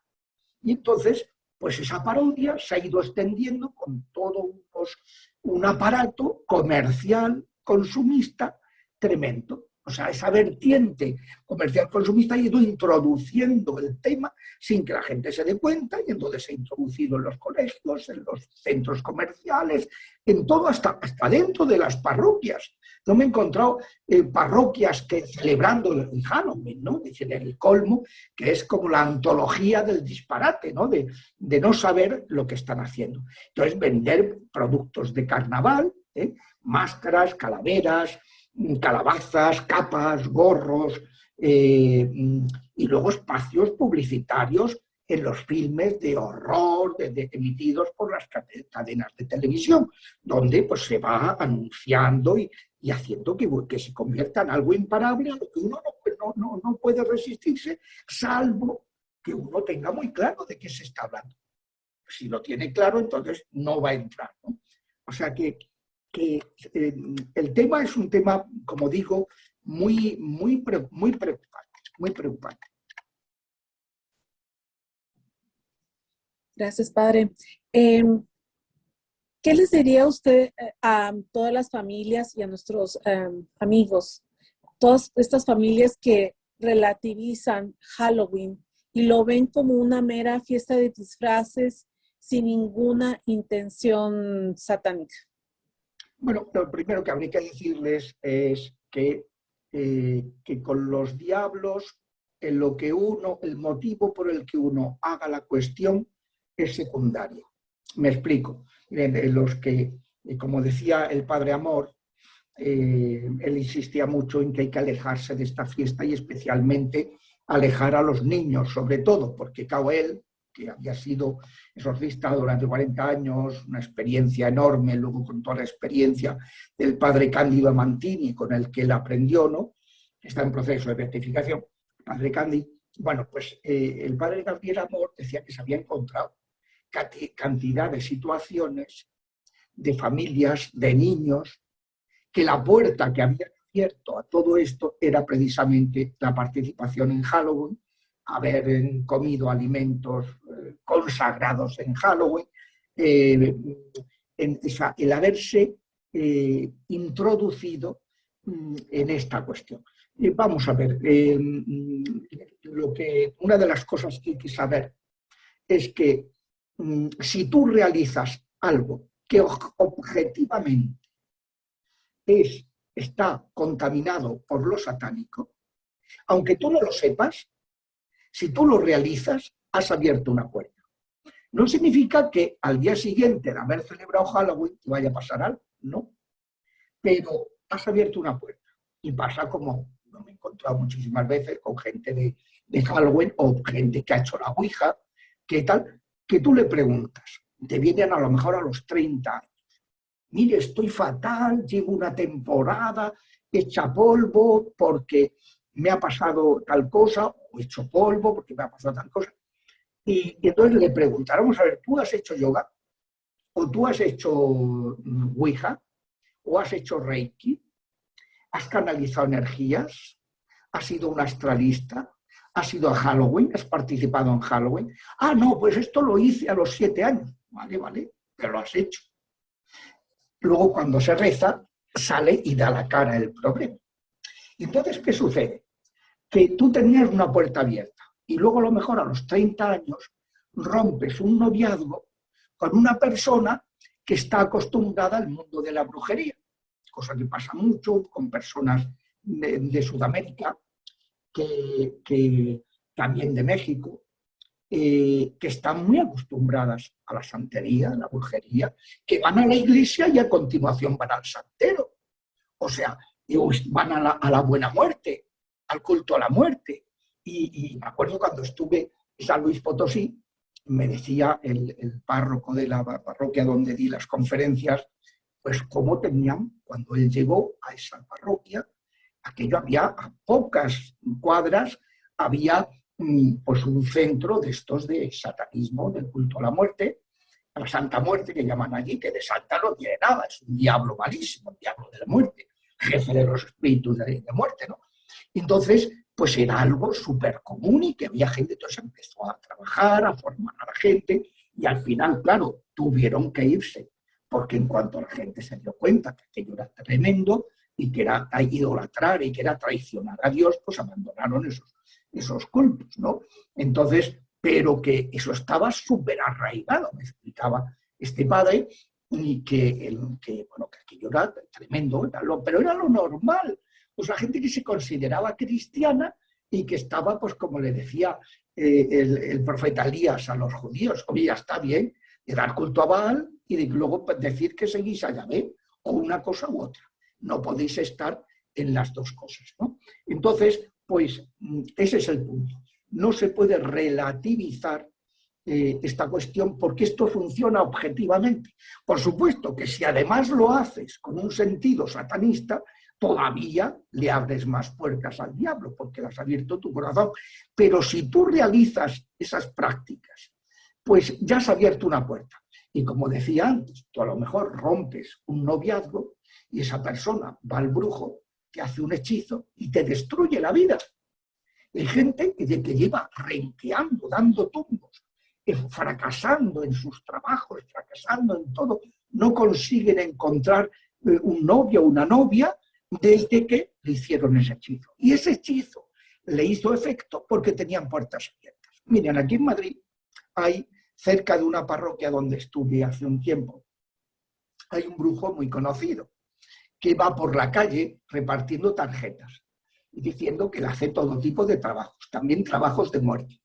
Y entonces, pues esa parodia se ha ido extendiendo con todo un aparato comercial, consumista, tremendo. O sea, esa vertiente comercial consumista ha ido introduciendo el tema sin que la gente se dé cuenta, y entonces se ha introducido en los colegios, en los centros comerciales, en todo, hasta dentro de las parroquias. No me he encontrado parroquias que celebrando el Halloween, ¿no? Dicen el colmo, que es como la antología del disparate, ¿no? De no saber lo que están haciendo. Entonces, vender productos de carnaval, máscaras, calaveras, calabazas, capas, gorros, y luego espacios publicitarios en los filmes de horror emitidos por las cadenas de televisión, donde pues, se va anunciando y haciendo que se convierta en algo imparable, a lo que uno no puede resistirse, salvo que uno tenga muy claro de qué se está hablando. Si lo tiene claro, entonces no va a entrar, ¿no? O sea que el tema es un tema, como digo, muy preocupante, muy preocupante. Gracias, padre. ¿Qué les diría usted a todas las familias y a nuestros amigos, todas estas familias que relativizan Halloween y lo ven como una mera fiesta de disfraces sin ninguna intención satánica? Bueno, lo primero que habría que decirles es que con los diablos, el motivo por el que uno haga la cuestión es secundario. Me explico. Miren, como decía el padre Amor, él insistía mucho en que hay que alejarse de esta fiesta y especialmente alejar a los niños, sobre todo, porque él, que había sido exorcista durante 40 años, una experiencia enorme, luego con toda la experiencia del padre Cándido Mantini, con el que él aprendió, ¿no? Está en proceso de beatificación. El padre Cándido, bueno, pues el padre Gabriel Amor decía que se había encontrado cantidad de situaciones de familias, de niños, que la puerta que había abierto a todo esto era precisamente la participación en Halloween, haber comido alimentos consagrados en Halloween, el haberse introducido en esta cuestión. Vamos a ver, una de las cosas que hay que saber es que si tú realizas algo que objetivamente está contaminado por lo satánico, aunque tú no lo sepas, Si tú lo realizas, has abierto una puerta. No significa que al día siguiente de haber celebrado Halloween te vaya a pasar algo, no. Pero has abierto una puerta. Y pasa como me he encontrado muchísimas veces con gente de Halloween o gente que ha hecho la Ouija, que tal, que tú le preguntas, te vienen a lo mejor a los 30 años. Mire, estoy fatal, llevo una temporada hecha polvo porque me ha pasado tal cosa, o hecho polvo porque me ha pasado tal cosa. Y entonces le preguntaron, vamos a ver, ¿tú has hecho yoga? ¿O tú has hecho Ouija? ¿O has hecho Reiki? ¿Has canalizado energías? ¿Has sido un astralista? ¿Has ido a Halloween? ¿Has participado en Halloween? Ah, no, pues esto lo hice a los 7 años. Vale, vale, pero lo has hecho. Luego, cuando se reza, sale y da la cara el problema. Entonces, ¿qué sucede? Que tú tenías una puerta abierta y luego a lo mejor a los 30 años rompes un noviazgo con una persona que está acostumbrada al mundo de la brujería, cosa que pasa mucho con personas de Sudamérica, que también de México, que están muy acostumbradas a la santería, a la brujería, que van a la iglesia y a continuación van al santero. O sea, van a la buena muerte, al culto a la muerte. Y me acuerdo cuando estuve en San Luis Potosí, me decía el párroco de la parroquia donde di las conferencias, pues cómo tenían, cuando él llegó a esa parroquia, aquello había a pocas cuadras, había pues un centro de estos de satanismo, del culto a la muerte, a la Santa Muerte que llaman allí, que de santa no tiene nada, es un diablo malísimo, un diablo de la muerte, jefe de los espíritus de muerte, ¿no? Entonces, pues era algo súper común y que había gente, entonces empezó a trabajar, a formar a la gente y al final, claro, tuvieron que irse, porque en cuanto la gente se dio cuenta que aquello era tremendo y que era idolatrar y que era traicionar a Dios, pues abandonaron esos cultos, ¿no? Entonces, pero que eso estaba súper arraigado, me explicaba este padre, y bueno, que aquello era tremendo, pero era lo normal. Pues la gente que se consideraba cristiana y que estaba, pues como le decía el profeta Elías a los judíos, oye, ya está bien de dar culto a Baal y de luego decir que seguís a Yahvé, o una cosa u otra. No podéis estar en las dos cosas, ¿no? Entonces, pues ese es el punto. No se puede relativizar esta cuestión porque esto funciona objetivamente. Por supuesto que si además lo haces con un sentido satanista, todavía le abres más puertas al diablo porque le has abierto tu corazón. Pero si tú realizas esas prácticas, pues ya has abierto una puerta. Y como decía antes, tú a lo mejor rompes un noviazgo y esa persona va al brujo, te hace un hechizo y te destruye la vida. Hay gente que lleva renqueando, dando tumbos, fracasando en sus trabajos, fracasando en todo, no consiguen encontrar un novio o una novia desde que le hicieron ese hechizo. Y ese hechizo le hizo efecto porque tenían puertas abiertas. Miren, aquí en Madrid hay, cerca de una parroquia donde estuve hace un tiempo, hay un brujo muy conocido que va por la calle repartiendo tarjetas y diciendo que le hace todo tipo de trabajos, también trabajos de muerte.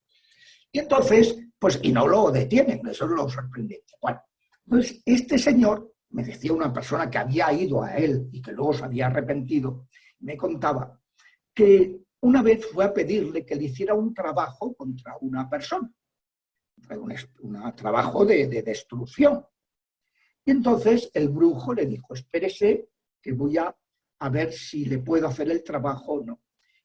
Y entonces, pues, y no lo detienen, eso es lo sorprendente. Bueno, pues este señor, me decía una persona que había ido a él y que luego se había arrepentido, me contaba que una vez fue a pedirle que le hiciera un trabajo contra una persona, un trabajo de destrucción. Y entonces el brujo le dijo, espérese que voy a ver si le puedo hacer el trabajo o no.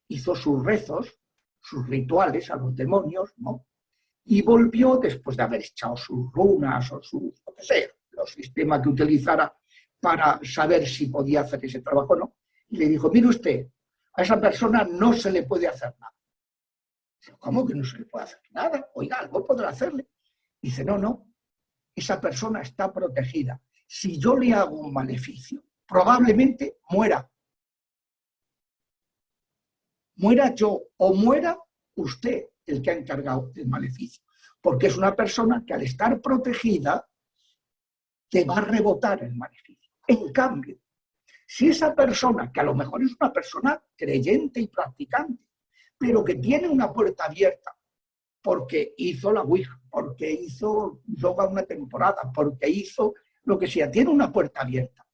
Hizo sus rezos, sus rituales a los demonios, ¿no? Y volvió después de haber echado sus runas o lo que sea, los sistemas que utilizara para saber si podía hacer ese trabajo o no. Y le dijo, mire usted, a esa persona no se le puede hacer nada. Dice, ¿cómo que no se le puede hacer nada? Oiga, algo podrá hacerle. Dice, no, esa persona está protegida. Si yo le hago un maleficio, probablemente muera. Muera yo o muera usted, el que ha encargado del maleficio. Porque es una persona que al estar protegida te va a rebotar el maleficio. En cambio, si esa persona, que a lo mejor es una persona creyente y practicante, pero que tiene una puerta abierta porque hizo la Ouija, porque hizo yoga una temporada, porque hizo lo que sea, tiene una puerta abierta.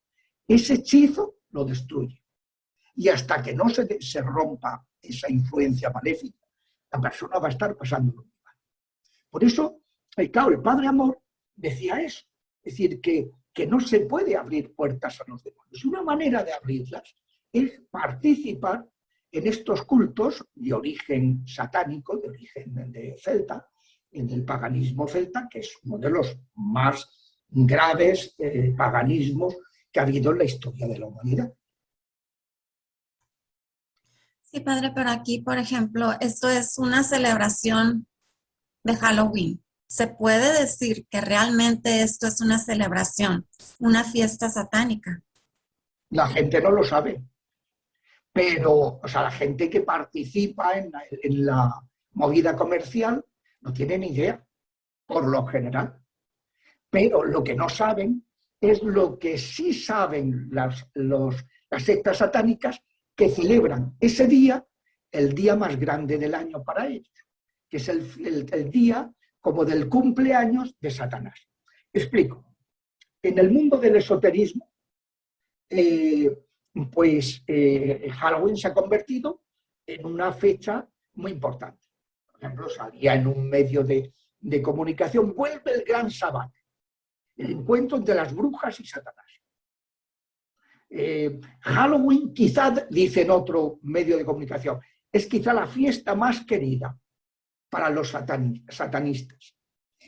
Ese hechizo lo destruye. Y hasta que no se rompa esa influencia maléfica, la persona va a estar pasando lo mismo. Por eso, claro, el Padre Amor decía eso, es decir, que no se puede abrir puertas a los demonios. Una manera de abrirlas es participar en estos cultos de origen satánico, de origen de celta, en el paganismo celta, que es uno de los más graves paganismos que ha habido en la historia de la humanidad. Sí, padre, pero aquí, por ejemplo, esto es una celebración de Halloween. ¿Se puede decir que realmente esto es una celebración, una fiesta satánica? La gente no lo sabe, pero o sea, la gente que participa en la movida comercial no tiene ni idea, por lo general. Pero lo que no saben es lo que sí saben las sectas satánicas, que celebran ese día, el día más grande del año para ellos, que es el día como del cumpleaños de Satanás. Explico. En el mundo del esoterismo, Halloween se ha convertido en una fecha muy importante. Por ejemplo, salía en un medio de comunicación, vuelve el gran Sabbat, el encuentro entre las brujas y Satanás. Halloween, quizá, dice en otro medio de comunicación, es quizá la fiesta más querida para los satanistas.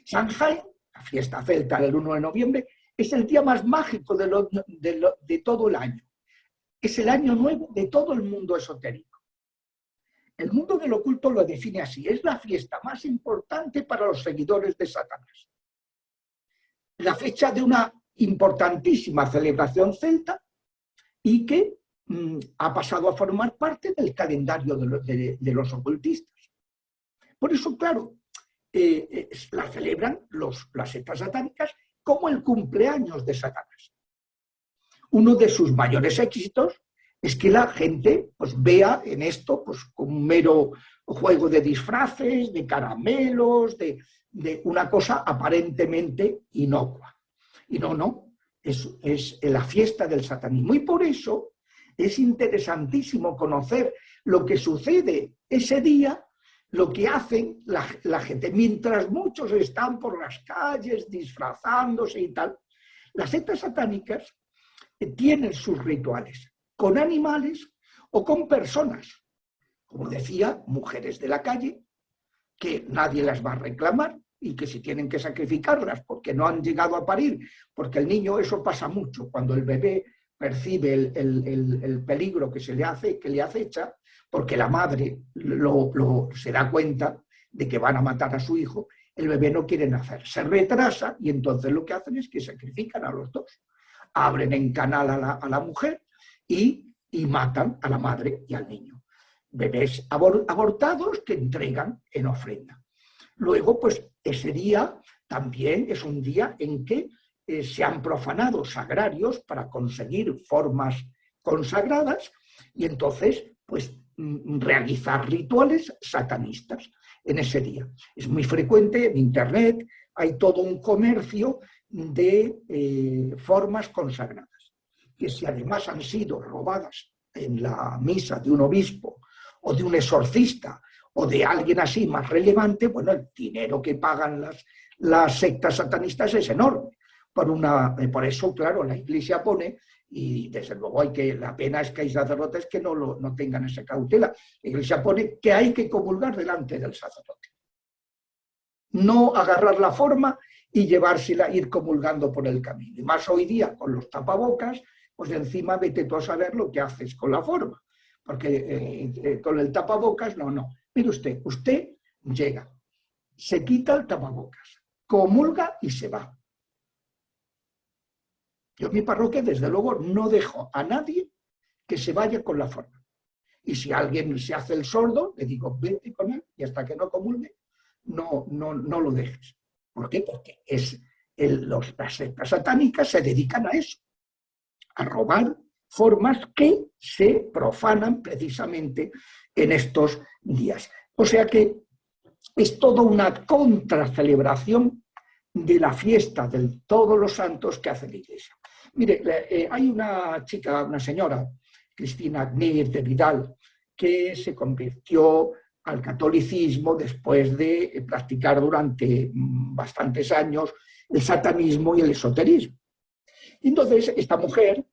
Samhain, la fiesta celta del 1 de noviembre, es el día más mágico de todo el año. Es el año nuevo de todo el mundo esotérico. El mundo del oculto lo define así: es la fiesta más importante para los seguidores de Satanás. La fecha de una importantísima celebración celta y que ha pasado a formar parte del calendario de los ocultistas. Por eso, claro, la celebran las sectas satánicas como el cumpleaños de Satanás. Uno de sus mayores éxitos es que la gente pues, vea en esto pues, como un mero juego de disfraces, de caramelos, de una cosa aparentemente inocua. Y no, es la fiesta del satanismo. Y por eso es interesantísimo conocer lo que sucede ese día, lo que hacen la gente. Mientras muchos están por las calles disfrazándose y tal, las sectas satánicas tienen sus rituales con animales o con personas. Como decía, mujeres de la calle, que nadie las va a reclamar y que si tienen que sacrificarlas porque no han llegado a parir, porque el niño, eso pasa mucho, cuando el bebé percibe el peligro que le acecha, porque la madre se da cuenta de que van a matar a su hijo, el bebé no quiere nacer, se retrasa y entonces lo que hacen es que sacrifican a los dos. Abren en canal a la mujer y matan a la madre y al niño. Bebés abortados que entregan en ofrenda. Luego, pues ese día también es un día en que se han profanado sagrarios para conseguir formas consagradas y entonces, pues, realizar rituales satanistas en ese día. Es muy frecuente en Internet, hay todo un comercio de formas consagradas, que si además han sido robadas en la misa de un obispo o de un exorcista o de alguien así más relevante, bueno, el dinero que pagan las sectas satanistas es enorme. Por eso, claro, la Iglesia pone, y desde luego la pena es que hay sacerdotes que no tengan esa cautela, la Iglesia pone que hay que comulgar delante del sacerdote. No agarrar la forma y llevársela, ir comulgando por el camino. Y más hoy día con los tapabocas, pues encima vete tú a saber lo que haces con la forma. Porque con el tapabocas, no. Mire usted llega, se quita el tapabocas, comulga y se va. Yo en mi parroquia, desde luego, no dejo a nadie que se vaya con la forma. Y si alguien se hace el sordo, le digo, vete con él y hasta que no comulgue, no lo dejes. ¿Por qué? Porque las sectas satánicas se dedican a eso, a robar formas que se profanan precisamente en estos días. O sea que es toda una contracelebración de la fiesta de todos los santos que hace la Iglesia. Mire, hay una chica, una señora, Cristina Agnir de Vidal, que se convirtió al catolicismo después de practicar durante bastantes años el satanismo y el esoterismo. Entonces, esta mujer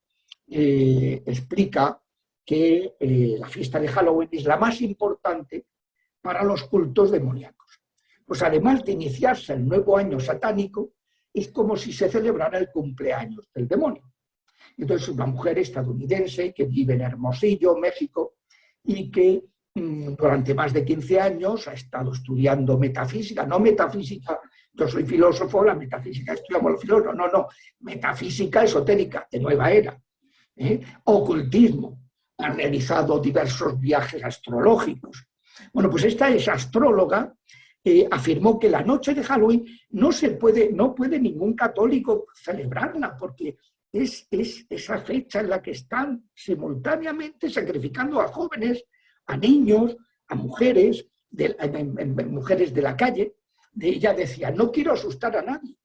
explica que la fiesta de Halloween es la más importante para los cultos demoníacos. Pues además de iniciarse el nuevo año satánico, es como si se celebrara el cumpleaños del demonio. Entonces, una mujer estadounidense que vive en Hermosillo, México, y que durante más de 15 años ha estado estudiando metafísica, no metafísica, yo soy filósofo, la metafísica estudiamos los filósofos, no, metafísica esotérica, de nueva era, ocultismo, ha realizado diversos viajes astrológicos. Bueno, pues esta es astróloga, afirmó que la noche de Halloween no puede ningún católico celebrarla, porque es esa fecha en la que están simultáneamente sacrificando a jóvenes, a niños, a mujeres, mujeres de la calle. Ella decía, no quiero asustar a nadie,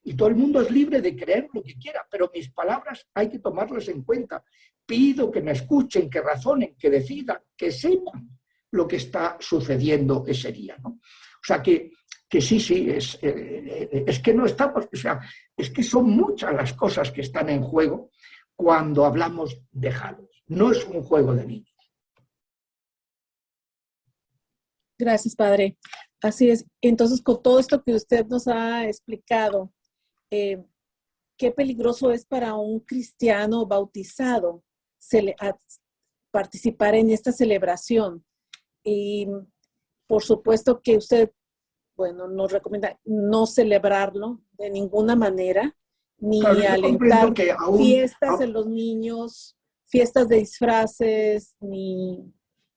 y todo el mundo es libre de creer lo que quiera, pero mis palabras hay que tomarlas en cuenta. Pido que me escuchen, que razonen, que decidan, que sepan lo que está sucediendo ese día, ¿no? O sea que sí, es que no estamos, o sea, es que son muchas las cosas que están en juego cuando hablamos de Halloween. No es un juego de niños. Gracias, padre. Así es. Entonces, con todo esto que usted nos ha explicado, qué peligroso es para un cristiano bautizado participar en esta celebración. Y por supuesto que usted, bueno, nos recomienda no celebrarlo de ninguna manera, ni alentar fiestas en los niños, fiestas de disfraces, ni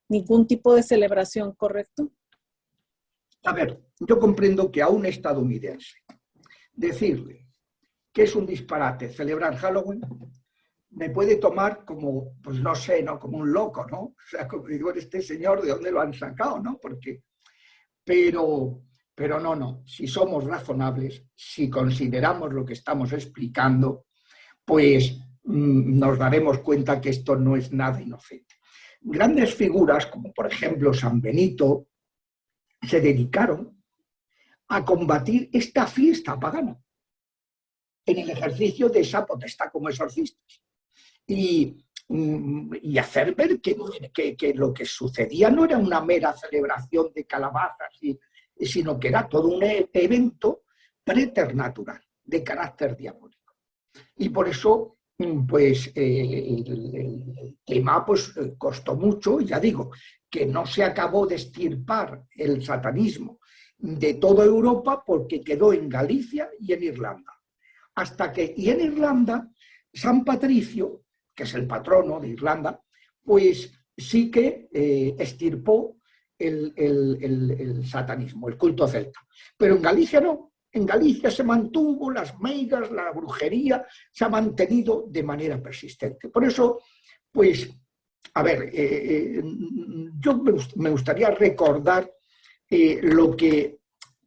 ningún tipo de celebración, ¿correcto? A ver, yo comprendo que a un estadounidense decirle que es un disparate celebrar Halloween me puede tomar como, pues no sé, ¿no? Como un loco, ¿no? O sea, como digo, este señor, ¿de dónde lo han sacado, no? Pero no. Si somos razonables, si consideramos lo que estamos explicando, pues nos daremos cuenta que esto no es nada inocente. Grandes figuras, como por ejemplo San Benito, se dedicaron a combatir esta fiesta pagana en el ejercicio de esa potestad como exorcistas y hacer ver que lo que sucedía no era una mera celebración de calabazas, sino que era todo un evento preternatural de carácter diabólico. Y por eso pues el tema pues costó mucho, y ya digo, que no se acabó de extirpar el satanismo de toda Europa porque quedó en Galicia y en Irlanda. Y en Irlanda, San Patricio, que es el patrono de Irlanda, pues sí que extirpó el satanismo, el culto celta. Pero en Galicia no. En Galicia se mantuvo las meigas, la brujería, se ha mantenido de manera persistente. Por eso, pues, a ver, yo me gustaría recordar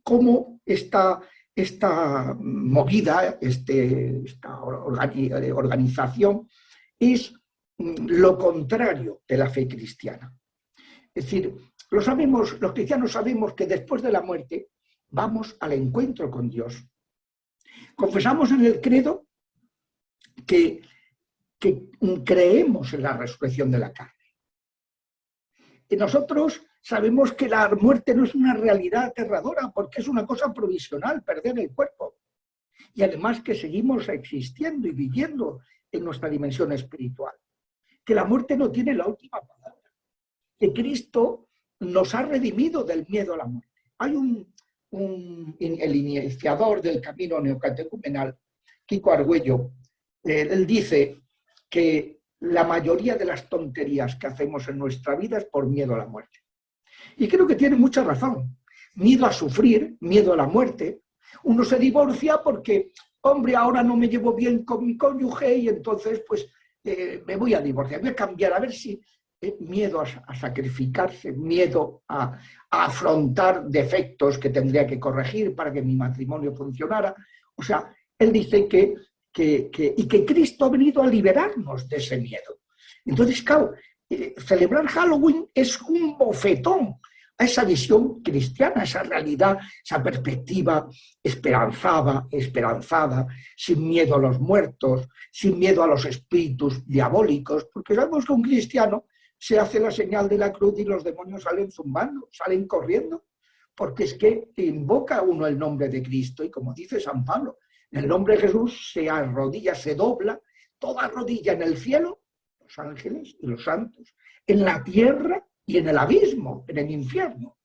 cómo esta movida, esta organización, es lo contrario de la fe cristiana. Es decir, los cristianos sabemos que después de la muerte vamos al encuentro con Dios. Confesamos en el credo que creemos en la resurrección de la carne. Y nosotros sabemos que la muerte no es una realidad aterradora porque es una cosa provisional, perder el cuerpo. Y además que seguimos existiendo y viviendo en nuestra dimensión espiritual. Que la muerte no tiene la última palabra. Que Cristo nos ha redimido del miedo a la muerte. Hay el iniciador del camino neocatecumenal, Kiko Argüello, él dice que la mayoría de las tonterías que hacemos en nuestra vida es por miedo a la muerte. Y creo que tiene mucha razón. Miedo a sufrir, miedo a la muerte. Uno se divorcia porque, hombre, ahora no me llevo bien con mi cónyuge y entonces pues me voy a divorciar, voy a cambiar, a ver si miedo a sacrificarse, miedo a afrontar defectos que tendría que corregir para que mi matrimonio funcionara. O sea, él dice que Cristo ha venido a liberarnos de ese miedo. Entonces, claro, celebrar Halloween es un bofetón a esa visión cristiana, esa realidad, esa perspectiva esperanzada, sin miedo a los muertos, sin miedo a los espíritus diabólicos, porque sabemos que un cristiano se hace la señal de la cruz y los demonios salen zumbando, salen corriendo, porque es que invoca uno el nombre de Cristo y como dice San Pablo, en el nombre de Jesús se arrodilla, se dobla, toda rodilla en el cielo, los ángeles y los santos, en la tierra y en el abismo, en el infierno.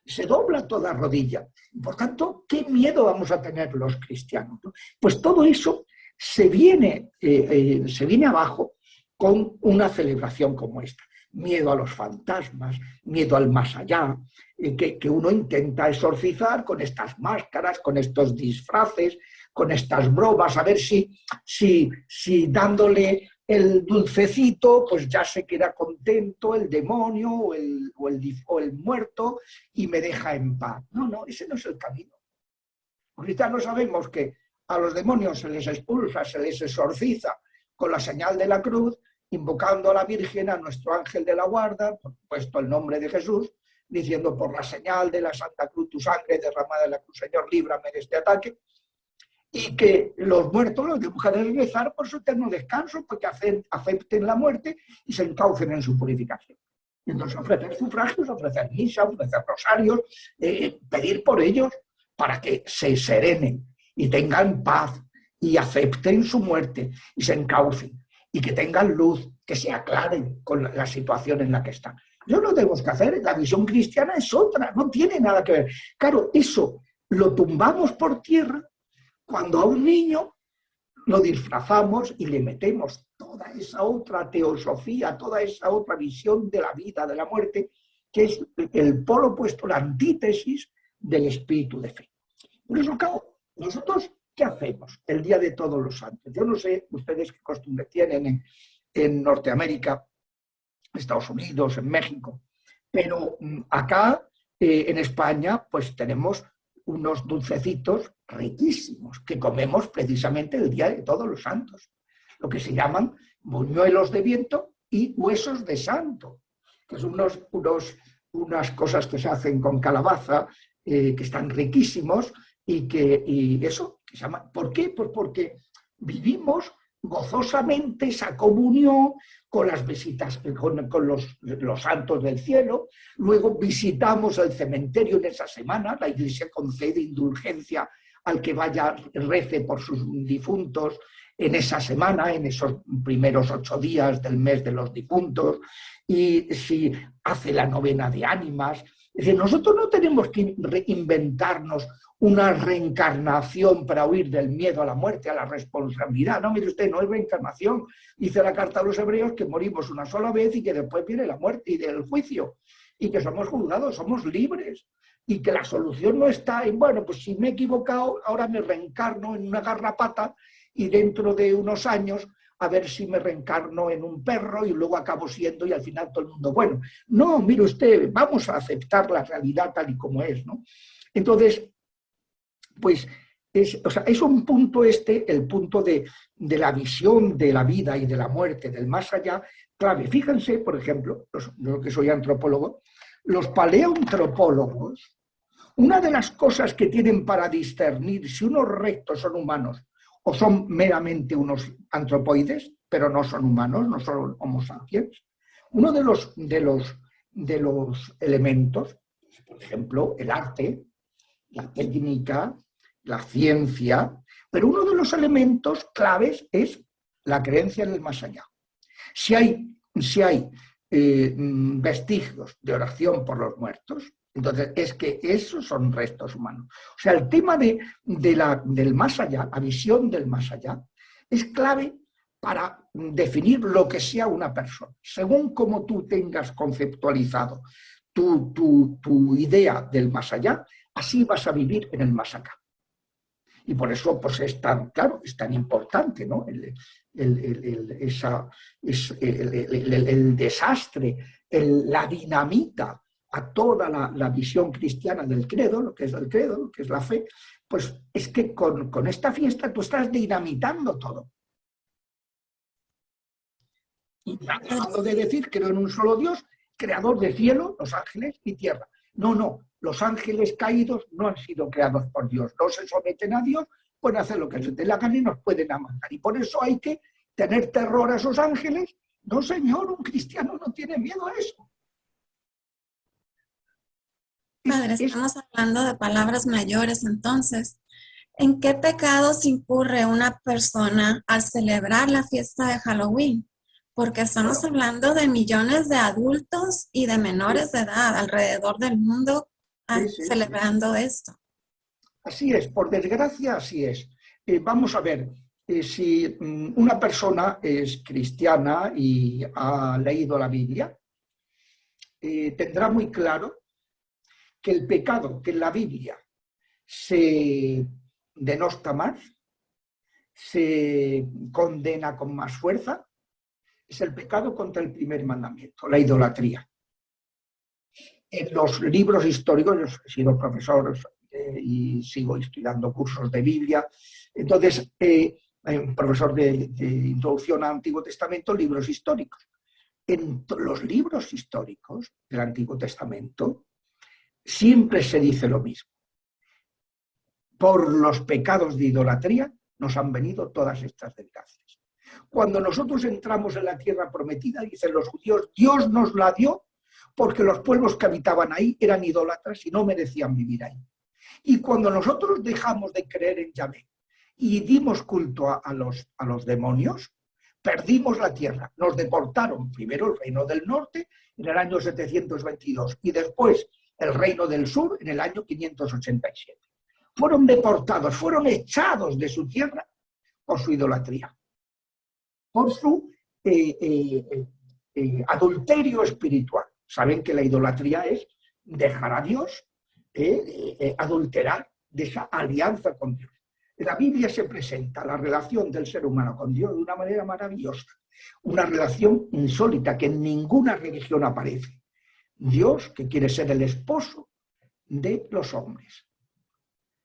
Se dobla toda rodilla. Por tanto, ¿qué miedo vamos a tener los cristianos? Pues todo eso se viene abajo con una celebración como esta. Miedo a los fantasmas, miedo al más allá, que uno intenta exorcizar con estas máscaras, con estos disfraces, con estas bromas, a ver si dándole el dulcecito, pues ya se queda contento el demonio o el muerto y me deja en paz. No, ese no es el camino. Los cristianos sabemos que a los demonios se les expulsa, se les exorciza con la señal de la cruz, invocando a la Virgen, a nuestro ángel de la guarda, por supuesto el nombre de Jesús, diciendo por la señal de la Santa Cruz, tu sangre derramada en la cruz, Señor, líbrame de este ataque. Y que los muertos los dejan de rezar por su eterno descanso, porque acepten la muerte y se encaucen en su purificación. Y entonces ofrecer sufragios, ofrecer misa, ofrecer rosarios, pedir por ellos para que se serenen y tengan paz y acepten su muerte y se encaucen y que tengan luz, que se aclaren con la situación en la que están. Eso lo tenemos que hacer, la visión cristiana es otra, no tiene nada que ver. Claro, eso lo tumbamos por tierra cuando a un niño lo disfrazamos y le metemos toda esa otra teosofía, toda esa otra visión de la vida, de la muerte, que es el polo opuesto, la antítesis del espíritu de fe. Por eso, claro, nosotros, ¿qué hacemos el Día de Todos los Santos? Yo no sé ustedes qué costumbre tienen en Norteamérica, Estados Unidos, en México, pero acá en España pues tenemos unos dulcecitos riquísimos que comemos precisamente el Día de Todos los Santos, lo que se llaman buñuelos de viento y huesos de santo, que son unas cosas que se hacen con calabaza, que están riquísimos y eso, que se llama, ¿por qué? Pues porque vivimos gozosamente esa comunión con las visitas, con los santos del cielo. Luego visitamos el cementerio en esa semana, la Iglesia concede indulgencia al que vaya, rece por sus difuntos en esa semana, en esos primeros 8 días del mes de los difuntos, y si hace la novena de ánimas. Es decir, nosotros no tenemos que inventarnos una reencarnación para huir del miedo a la muerte, a la responsabilidad. No, mire usted, no es reencarnación. Dice la carta a los hebreos que morimos una sola vez y que después viene la muerte y el juicio. Y que somos juzgados, somos libres. Y que la solución no está en, bueno, pues si me he equivocado, ahora me reencarno en una garrapata y dentro de unos años a ver si me reencarno en un perro y luego acabo siendo y al final todo el mundo bueno. No, mire usted, vamos a aceptar la realidad tal y como es, ¿no? Entonces, pues es un punto el punto de la visión de la vida y de la muerte, del más allá, clave. Fíjense, por ejemplo, yo que soy antropólogo, los paleoantropólogos, una de las cosas que tienen para discernir si unos restos son humanos o son meramente unos antropoides, pero no son humanos, no son homo sapiens, uno de los elementos, por ejemplo, el arte, la técnica, la ciencia, pero uno de los elementos claves es la creencia en el más allá. Si hay vestigios de oración por los muertos, entonces es que esos son restos humanos. O sea, el tema del más allá, la visión del más allá, es clave para definir lo que sea una persona. Según como tú tengas conceptualizado tu idea del más allá, así vas a vivir en el más acá. Y por eso pues, es tan, claro, es tan importante, ¿no? El desastre, la dinamita a toda la visión cristiana del credo, lo que es el credo, lo que es la fe, pues es que con esta fiesta tú estás dinamitando todo. Y me ha dejado de decir, creo en un solo Dios, creador de cielo, los ángeles y tierra. No, los ángeles caídos no han sido creados por Dios, no se someten a Dios, pueden hacer lo que les dé la gana y nos pueden amagar. Y por eso hay que tener terror a esos ángeles. No, señor, un cristiano no tiene miedo a eso. Padre, estamos hablando de palabras mayores, entonces, ¿en qué pecados incurre una persona al celebrar la fiesta de Halloween? Porque estamos hablando de millones de adultos y de menores de edad alrededor del mundo celebrando esto. Así es, por desgracia, así es. Vamos a ver, si una persona es cristiana y ha leído la Biblia, tendrá muy claro que el pecado que en la Biblia se denosta más, se condena con más fuerza, es el pecado contra el primer mandamiento, la idolatría. En los libros históricos, yo he sido profesor y sigo estudiando cursos de Biblia, entonces, profesor de introducción al Antiguo Testamento, libros históricos. En los libros históricos del Antiguo Testamento siempre se dice lo mismo. Por los pecados de idolatría nos han venido todas estas desgracias. Cuando nosotros entramos en la tierra prometida, dicen los judíos, Dios nos la dio porque los pueblos que habitaban ahí eran idólatras y no merecían vivir ahí. Y cuando nosotros dejamos de creer en Yahvé y dimos culto a los demonios, perdimos la tierra. Nos deportaron primero el reino del norte en el año 722 y después el reino del sur en el año 587. Fueron deportados, fueron echados de su tierra por su idolatría, por su adulterio espiritual. Saben que la idolatría es dejar a Dios, adulterar de esa alianza con Dios. En la Biblia se presenta la relación del ser humano con Dios de una manera maravillosa, una relación insólita que en ninguna religión aparece. Dios, que quiere ser el esposo de los hombres,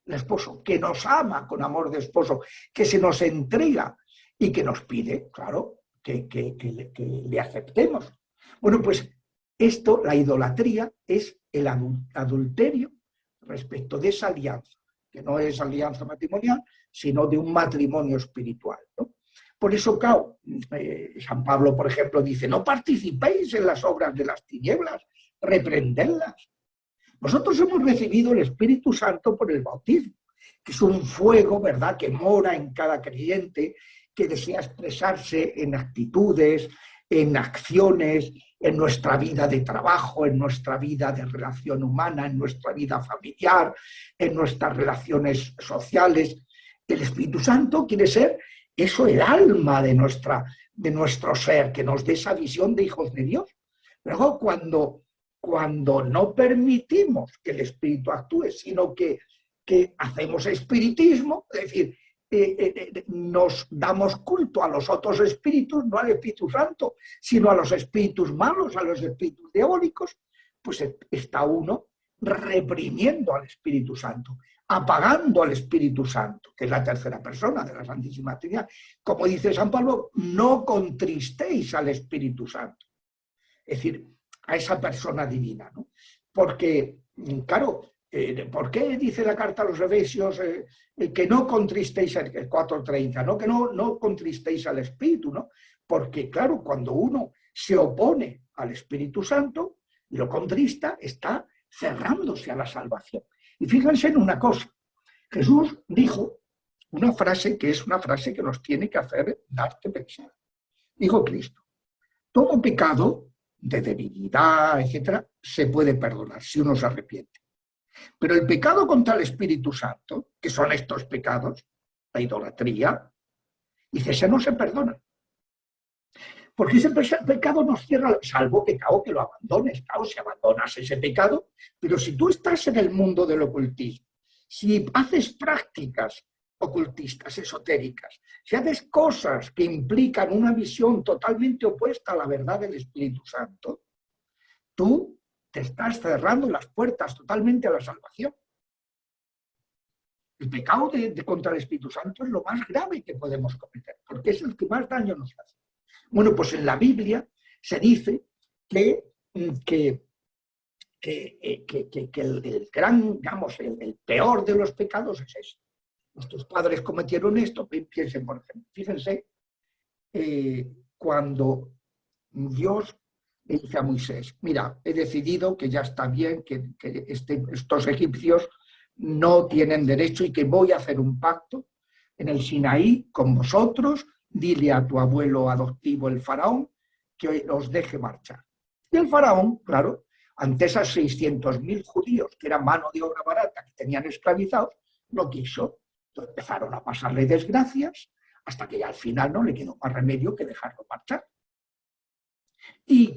el esposo que nos ama con amor de esposo, que se nos entrega y que nos pide, claro, que le aceptemos. Bueno, pues esto, la idolatría, es el adulterio respecto de esa alianza, que no es alianza matrimonial, sino de un matrimonio espiritual, ¿no? Por eso, claro, San Pablo, por ejemplo, dice, no participéis en las obras de las tinieblas, reprendedlas. Nosotros hemos recibido el Espíritu Santo por el bautismo, que es un fuego, ¿verdad?, que mora en cada creyente, que desea expresarse en actitudes, en acciones, en nuestra vida de trabajo, en nuestra vida de relación humana, en nuestra vida familiar, en nuestras relaciones sociales. El Espíritu Santo quiere ser eso, el alma de nuestro ser, que nos dé esa visión de hijos de Dios. Luego, cuando no permitimos que el Espíritu actúe, sino que hacemos espiritismo, es decir, nos damos culto a los otros espíritus, no al Espíritu Santo, sino a los espíritus malos, a los espíritus diabólicos, pues está uno reprimiendo al Espíritu Santo, apagando al Espíritu Santo, que es la tercera persona de la Santísima Trinidad. Como dice San Pablo, no contristéis al Espíritu Santo, es decir, a esa persona divina, ¿no? Porque, claro, ¿por qué dice la carta a los Efesios que no contristéis, el 4:30, ¿no? Que no contristéis al Espíritu, ¿no? Porque, claro, cuando uno se opone al Espíritu Santo y lo contrista, está cerrándose a la salvación. Y fíjense en una cosa, Jesús dijo una frase que es una frase que nos tiene que hacer darte pensar. Dijo Cristo, todo pecado de debilidad, etcétera, se puede perdonar si uno se arrepiente. Pero el pecado contra el Espíritu Santo, que son estos pecados, la idolatría, dice, ese no se perdona. Porque ese pecado nos cierra, salvo pecado que lo abandones, claro, si abandonas ese pecado, pero si tú estás en el mundo del ocultismo, si haces prácticas ocultistas, esotéricas, si haces cosas que implican una visión totalmente opuesta a la verdad del Espíritu Santo, tú te estás cerrando las puertas totalmente a la salvación. El pecado contra el Espíritu Santo es lo más grave que podemos cometer, porque es el que más daño nos hace. Bueno, pues en la Biblia se dice que el gran, digamos, el peor de los pecados es ese. Nuestros padres cometieron esto, piensen, por ejemplo, fíjense, cuando Dios le dice a Moisés, mira, he decidido que ya está bien, que estos egipcios no tienen derecho y que voy a hacer un pacto en el Sinaí con vosotros, dile a tu abuelo adoptivo el faraón que os deje marchar. Y el faraón, claro, ante esas 600.000 judíos, que eran mano de obra barata, que tenían esclavizados, no quiso. Entonces empezaron a pasarle desgracias hasta que ya al final no le quedó más remedio que dejarlo marchar. Y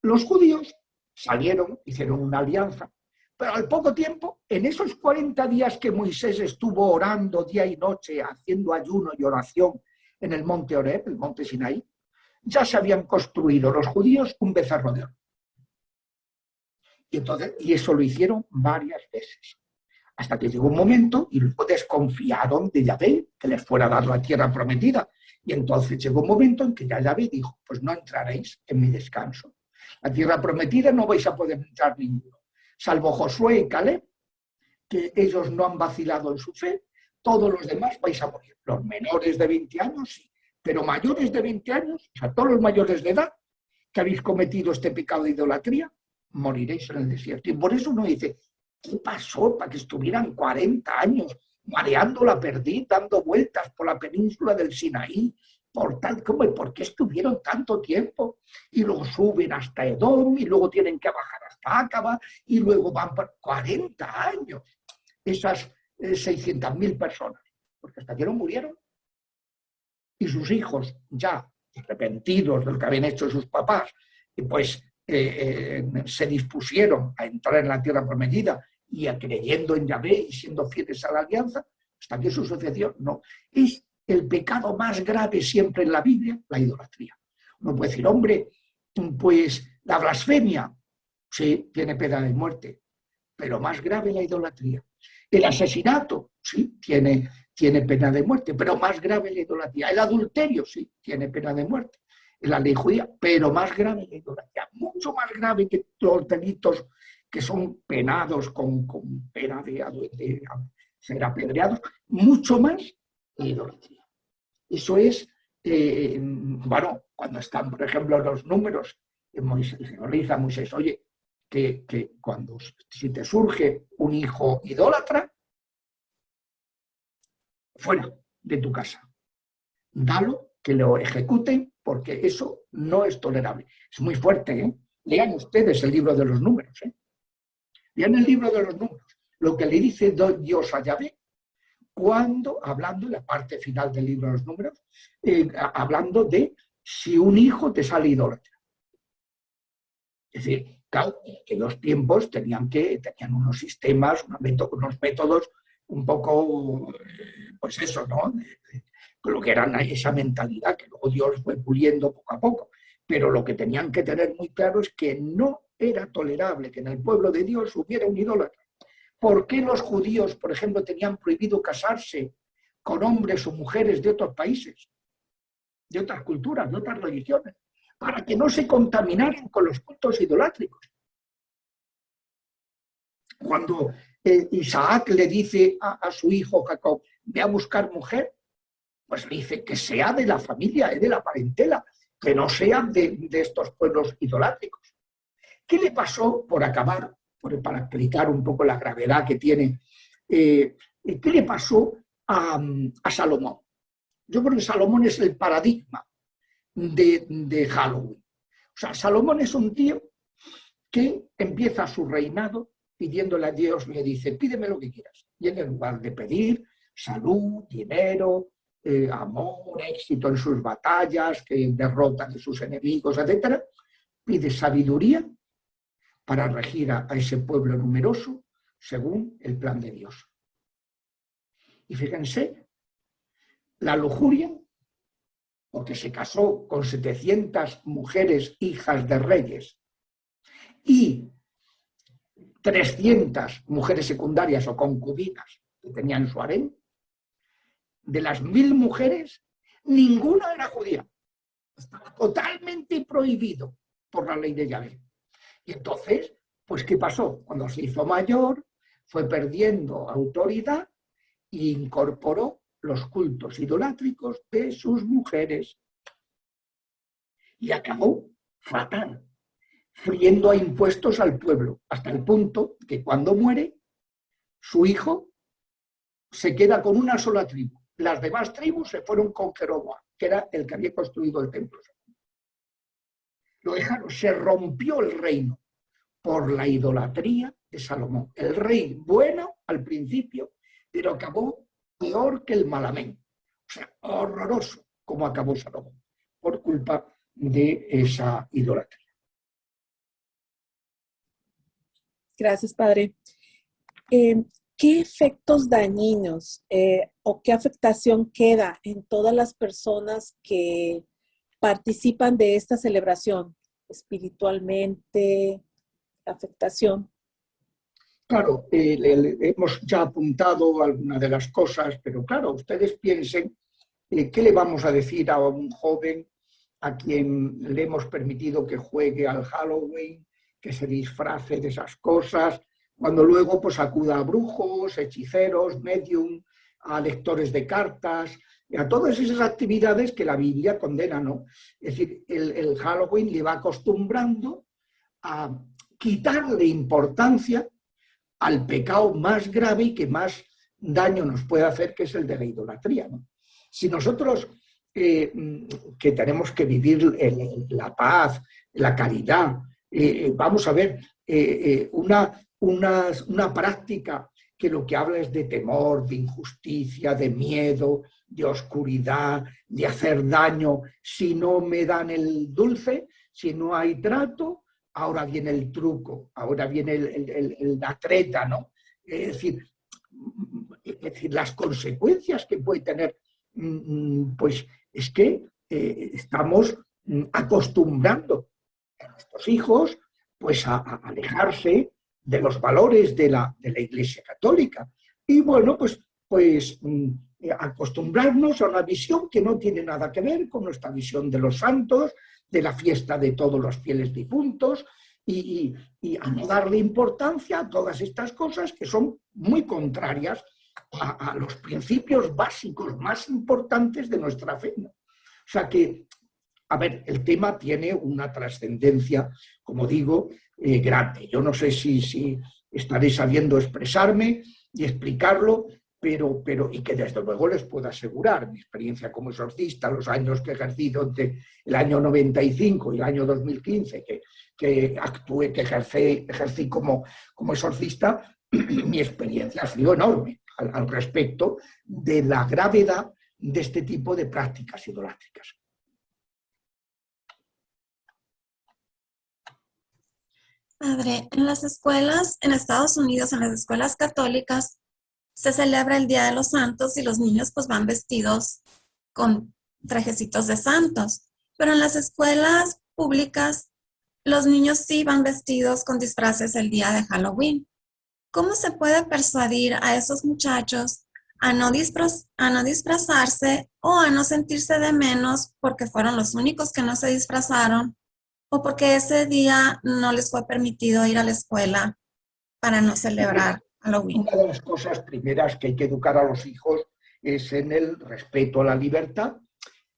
los judíos salieron, hicieron una alianza, pero al poco tiempo, en esos 40 días que Moisés estuvo orando día y noche, haciendo ayuno y oración en el monte Horeb, el monte Sinaí, ya se habían construido los judíos un becerro de oro. Y eso lo hicieron varias veces. Hasta que llegó un momento y luego desconfiaron de Yahvé, que les fuera a dar la tierra prometida. Y entonces llegó un momento en que ya Yahvé dijo, pues no entraréis en mi descanso. La tierra prometida no vais a poder entrar ninguno. Salvo Josué y Caleb, que ellos no han vacilado en su fe, todos los demás vais a morir. Los menores de 20 años sí, pero mayores de 20 años, o sea, todos los mayores de edad que habéis cometido este pecado de idolatría, moriréis en el desierto. Y por eso uno dice, ¿qué pasó para que estuvieran 40 años mareando la perdiz, dando vueltas por la península del Sinaí? ¿Por qué estuvieron tanto tiempo? Y luego suben hasta Edom y luego tienen que bajar hasta Acaba y luego van por 40 años. Esas 600.000 personas, porque hasta que no murieron. Y sus hijos, ya arrepentidos de lo que habían hecho sus papás, pues se dispusieron a entrar en la tierra prometida y creyendo en Yahvé y siendo fieles a la alianza, hasta que eso sucedió. No, es el pecado más grave siempre en la Biblia, la idolatría. Uno puede decir, hombre, pues la blasfemia, sí, tiene pena de muerte, pero más grave la idolatría. El asesinato, sí, tiene pena de muerte, pero más grave la idolatría. El adulterio, sí, tiene pena de muerte en la ley judía, pero más grave la idolatría, mucho más grave que los delitos que son penados con pena de ser apedreados, mucho más la idolatría. Eso es, bueno, cuando están, por ejemplo, los números, Moisés, le dice a Moisés, oye, que si te surge un hijo idólatra, fuera de tu casa, dalo, que lo ejecuten, porque eso no es tolerable. Es muy fuerte, ¿eh? Lean ustedes el libro de los números, ¿eh? Lean el libro de los números, lo que le dice Dios a Yahvé, cuando, hablando en la parte final del libro de los números, hablando de si un hijo te sale idólatra. Es decir, claro, en aquellos tiempos tenían unos sistemas, unos métodos un poco, pues eso, ¿no? Lo que era esa mentalidad que luego Dios fue puliendo poco a poco. Pero lo que tenían que tener muy claro es que no era tolerable que en el pueblo de Dios hubiera un idólatra. ¿Por qué los judíos, por ejemplo, tenían prohibido casarse con hombres o mujeres de otros países, de otras culturas, de otras religiones? Para que no se contaminaran con los cultos idolátricos. Cuando Isaac le dice a su hijo Jacob, ve a buscar mujer, pues le dice que sea de la familia, de la parentela, que no sean de estos pueblos idolátricos. ¿Qué le pasó, por acabar, para explicar un poco la gravedad que tiene, qué le pasó a Salomón? Yo creo que Salomón es el paradigma de Halloween. O sea, Salomón es un tío que empieza su reinado pidiéndole a Dios, le dice, pídeme lo que quieras. Y en lugar de pedir salud, dinero, amor, éxito en sus batallas, que derrotan a sus enemigos, etc., pide sabiduría para regir a ese pueblo numeroso según el plan de Dios. Y fíjense la lujuria, porque se casó con 700 mujeres hijas de reyes y 300 mujeres secundarias o concubinas que tenían su harén. De las 1000 mujeres, ninguna era judía. Estaba totalmente prohibido por la ley de Yahvé. Y entonces, pues, ¿qué pasó? Cuando se hizo mayor, fue perdiendo autoridad e incorporó los cultos idolátricos de sus mujeres. Y acabó fatal, friendo a impuestos al pueblo, hasta el punto que cuando muere, su hijo se queda con una sola tribu. Las demás tribus se fueron con Jeroboam, que era el que había construido el templo. Lo dejaron, se rompió el reino por la idolatría de Salomón. El rey bueno al principio, pero acabó peor que el Malamén. O sea, horroroso como acabó Salomón, por culpa de esa idolatría. Gracias, Padre. ¿Qué efectos dañinos o qué afectación queda en todas las personas que participan de esta celebración espiritualmente? Afectación. Claro, hemos ya apuntado algunas de las cosas, pero claro, ustedes piensen, ¿qué le vamos a decir a un joven a quien le hemos permitido que juegue al Halloween, que se disfrace de esas cosas, cuando luego pues acuda a brujos, hechiceros, medium, a lectores de cartas, a todas esas actividades que la Biblia condena, ¿no? Es decir, el Halloween le va acostumbrando a quitarle importancia al pecado más grave y que más daño nos puede hacer, que es el de la idolatría, ¿no? Si nosotros que tenemos que vivir la paz, la caridad, vamos a ver, una práctica que lo que habla es de temor, de injusticia, de miedo, de oscuridad, de hacer daño. Si no me dan el dulce, si no hay trato, ahora viene el truco, ahora viene la treta, ¿no? Es decir, las consecuencias que puede tener, pues es que estamos acostumbrando a nuestros hijos pues a alejarse de los valores de la Iglesia Católica. Y bueno, pues acostumbrarnos a una visión que no tiene nada que ver con nuestra visión de los santos, de la fiesta de todos los fieles difuntos, y a no darle importancia a todas estas cosas que son muy contrarias a los principios básicos más importantes de nuestra fe, ¿no? O sea que, a ver, el tema tiene una trascendencia, como digo, grande. Yo no sé si estaré sabiendo expresarme y explicarlo, pero y que desde luego les puedo asegurar, mi experiencia como exorcista, los años que he ejercido entre el año 95 y el año 2015, que ejercí como exorcista, mi experiencia ha sido enorme al respecto de la gravedad de este tipo de prácticas idolátricas. Padre, en las escuelas, en Estados Unidos, en las escuelas católicas, se celebra el Día de los Santos y los niños pues van vestidos con trajecitos de santos. Pero en las escuelas públicas, los niños sí van vestidos con disfraces el día de Halloween. ¿Cómo se puede persuadir a esos muchachos a no disfrazarse o a no sentirse de menos porque fueron los únicos que no se disfrazaron o porque ese día no les fue permitido ir a la escuela para no celebrar Halloween? Una de las cosas primeras que hay que educar a los hijos es en el respeto a la libertad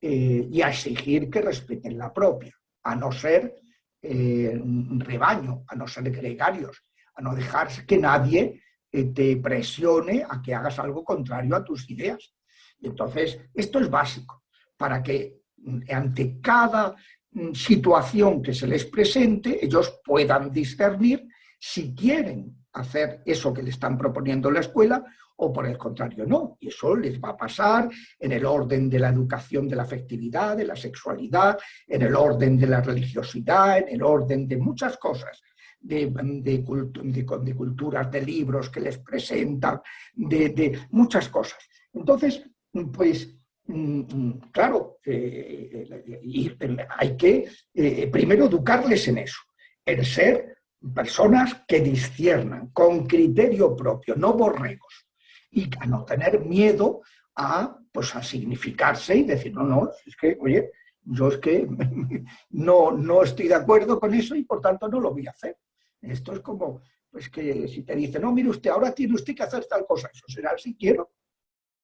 y a exigir que respeten la propia, a no ser rebaño, a no ser gregarios, a no dejar que nadie te presione a que hagas algo contrario a tus ideas. Entonces, esto es básico, para que ante cada situación que se les presente, ellos puedan discernir si quieren hacer eso que le están proponiendo en la escuela o por el contrario no. Y eso les va a pasar en el orden de la educación de la afectividad, de la sexualidad, en el orden de la religiosidad, en el orden de muchas cosas, de culturas, de libros que les presentan, de muchas cosas. Entonces, pues claro, hay que primero educarles en eso, en ser personas que disciernan con criterio propio, no borregos, y a no tener miedo pues, a significarse y decir, no, es que, oye, yo es que no estoy de acuerdo con eso y por tanto no lo voy a hacer. Esto es como, pues que si te dicen, no, mire usted, ahora tiene usted que hacer tal cosa, eso será si quiero.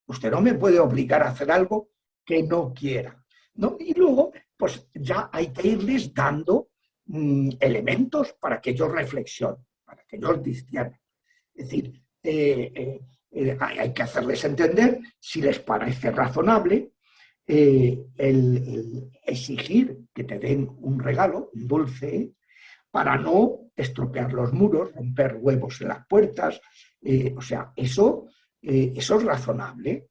Usted no me puede obligar a hacer algo que no quiera, ¿no? Y luego, pues ya hay que irles dando elementos para que ellos reflexionen, para que ellos disciernan. Es decir, hay que hacerles entender, si les parece razonable, el exigir que te den un regalo, un dulce, para no estropear los muros, romper huevos en las puertas. O sea, eso es razonable.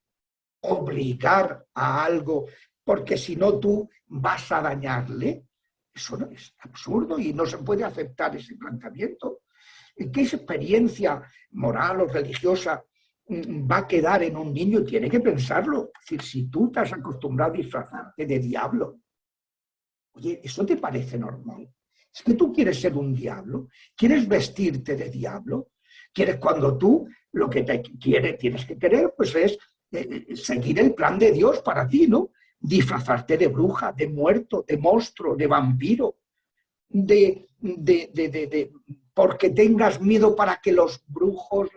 Obligar a algo porque si no tú vas a dañarle, eso no es absurdo y no se puede aceptar ese planteamiento. ¿Qué experiencia moral o religiosa va a quedar en un niño? Tiene que pensarlo. Es decir, si tú te has acostumbrado a disfrazarte de diablo, oye, ¿eso te parece normal? Es que tú quieres ser un diablo, quieres vestirte de diablo, quieres, cuando tú lo que tienes que querer pues es seguir el plan de Dios para ti, ¿no? Disfrazarte de bruja, de muerto, de monstruo, de vampiro, porque tengas miedo para que los brujos,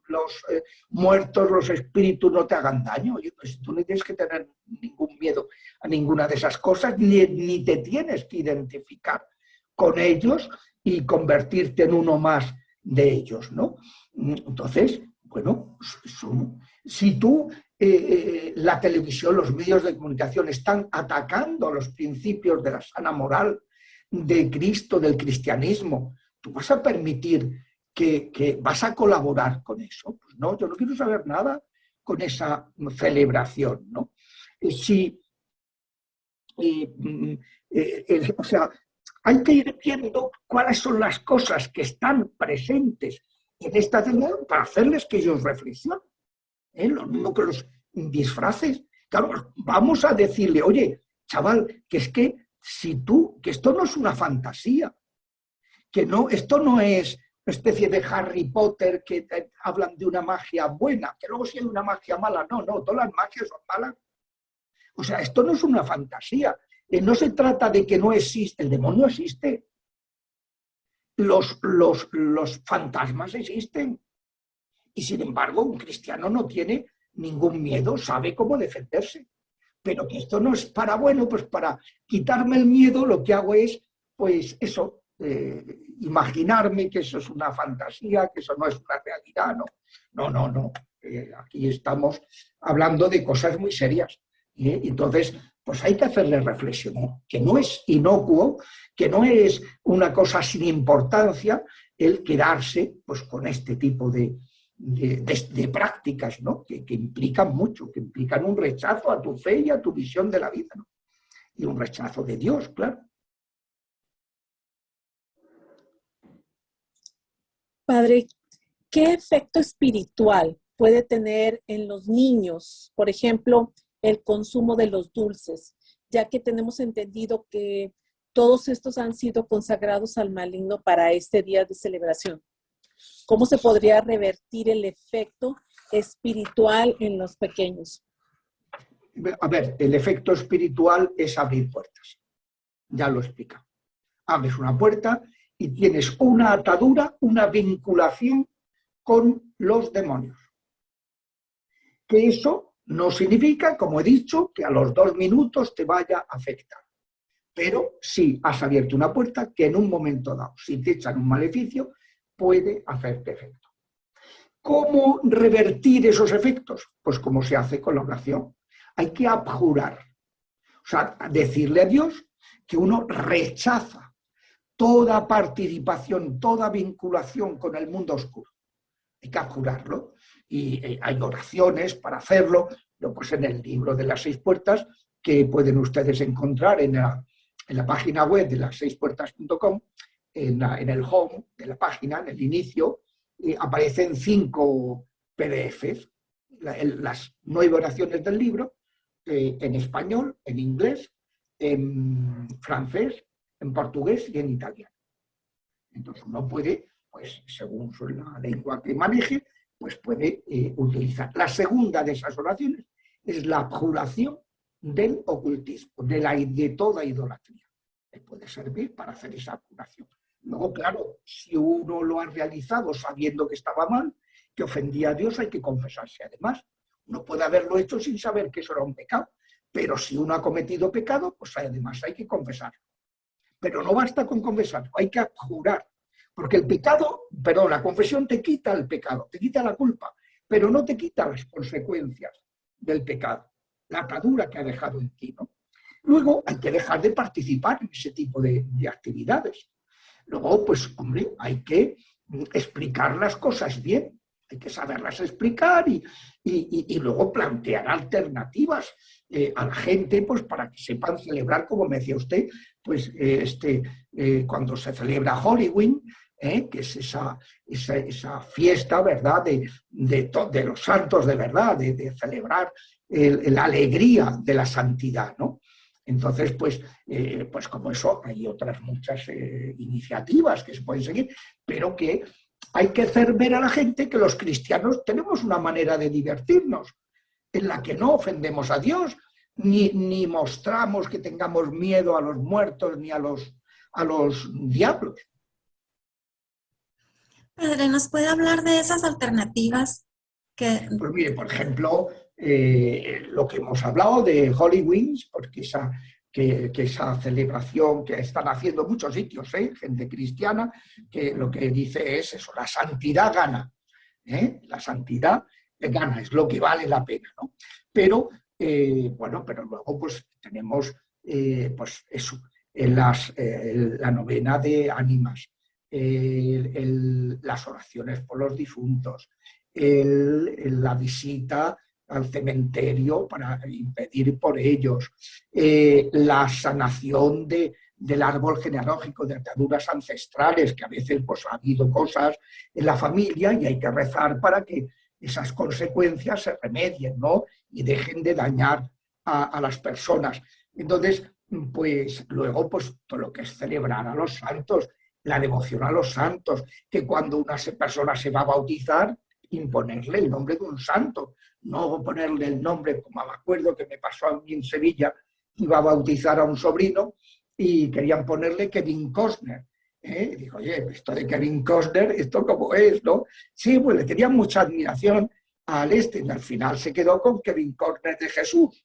los muertos, los espíritus no te hagan daño. Oye, pues tú no tienes que tener ningún miedo a ninguna de esas cosas, ni te tienes que identificar con ellos y convertirte en uno más de ellos, ¿no? Entonces, bueno, si tú, la televisión, los medios de comunicación están atacando los principios de la sana moral de Cristo, del cristianismo, ¿tú vas a permitir que vas a colaborar con eso? Pues no, yo no quiero saber nada con esa celebración, ¿no? O sea, hay que ir viendo cuáles son las cosas que están presentes en esta celebración para hacerles que ellos reflexionen. Lo mismo que los disfraces. Claro, vamos a decirle, oye, chaval, que es que que esto no es una fantasía, esto no es una especie de Harry Potter que hablan de una magia buena, que luego si hay una magia mala, no, todas las magias son malas. O sea, esto no es una fantasía. No se trata de que no existe, el demonio existe. Los fantasmas existen. Y sin embargo, un cristiano no tiene ningún miedo, sabe cómo defenderse. Pero que esto no es para bueno, pues para quitarme el miedo lo que hago es, pues eso, imaginarme que eso es una fantasía, que eso no es una realidad, no. Aquí estamos hablando de cosas muy serias. Entonces, pues hay que hacerle reflexionar, que no es inocuo, que no es una cosa sin importancia el quedarse pues, con este tipo de prácticas, ¿no? que implican mucho, que implican un rechazo a tu fe y a tu visión de la vida, ¿no? Y un rechazo de Dios, claro. Padre, ¿qué efecto espiritual puede tener en los niños, por ejemplo, el consumo de los dulces, ya que tenemos entendido que todos estos han sido consagrados al maligno para este día de celebración? ¿Cómo se podría revertir el efecto espiritual en los pequeños? A ver, el efecto espiritual es abrir puertas. Ya lo explica. Abres una puerta y tienes una atadura, una vinculación con los demonios. Que eso no significa, como he dicho, que a los 2 minutos te vaya a afectar. Pero sí has abierto una puerta que en un momento dado, si te echan un maleficio, puede hacerte efecto. ¿Cómo revertir esos efectos? Pues como se hace con la oración. Hay que abjurar. O sea, decirle a Dios que uno rechaza toda participación, toda vinculación con el mundo oscuro. Hay que abjurarlo. Y hay oraciones para hacerlo. Pues en el libro de las 6 puertas, que pueden ustedes encontrar en la página web de las6puertas.com, en el home de la página, en el inicio, aparecen 5 PDFs, las 9 oraciones del libro, en español, en inglés, en francés, en portugués y en italiano. Entonces uno puede, pues según la lengua que maneje, pues puede utilizar. La segunda de esas oraciones es la abjuración del ocultismo, de toda idolatría. Le puede servir para hacer esa abjuración. Luego, claro, si uno lo ha realizado sabiendo que estaba mal, que ofendía a Dios, hay que confesarse. Además, uno puede haberlo hecho sin saber que eso era un pecado, pero si uno ha cometido pecado, pues además hay que confesarlo. Pero no basta con confesarlo, hay que abjurar. Porque el pecado, perdón, la confesión te quita el pecado, te quita la culpa, pero no te quita las consecuencias del pecado, la atadura que ha dejado en ti, ¿no? Luego hay que dejar de participar en ese tipo de actividades. Luego, pues, hombre, hay que explicar las cosas bien, hay que saberlas explicar y luego plantear alternativas a la gente, pues, para que sepan celebrar, como me decía usted, pues, cuando se celebra Halloween, que es esa fiesta, ¿verdad?, de los santos de verdad, de celebrar la alegría de la santidad, ¿no? Entonces, pues como eso, hay otras muchas iniciativas que se pueden seguir, pero que hay que hacer ver a la gente que los cristianos tenemos una manera de divertirnos, en la que no ofendemos a Dios, ni mostramos que tengamos miedo a los muertos ni a los diablos. Padre, ¿nos puede hablar de esas alternativas que... Pues mire, por ejemplo, lo que hemos hablado de Halloween, porque esa celebración que están haciendo muchos sitios, gente cristiana, que lo que dice es eso, la santidad gana. La santidad gana, es lo que vale la pena, ¿no? Pero, pero luego pues tenemos pues eso, la novena de ánimas, las oraciones por los difuntos, la visita al cementerio para impedir por ellos, la sanación del árbol genealógico, de ataduras ancestrales, que a veces pues, ha habido cosas en la familia y hay que rezar para que esas consecuencias se remedien, ¿no? Y dejen de dañar a las personas. Entonces, pues luego pues todo lo que es celebrar a los santos, la devoción a los santos, que cuando una persona se va a bautizar, imponerle el nombre de un santo, no ponerle el nombre, como me acuerdo que me pasó a mí en Sevilla, iba a bautizar a un sobrino y querían ponerle Kevin Costner. Digo, oye, esto de Kevin Costner, ¿esto cómo es, no? Sí, pues le tenían mucha admiración al y al final se quedó con Kevin Costner de Jesús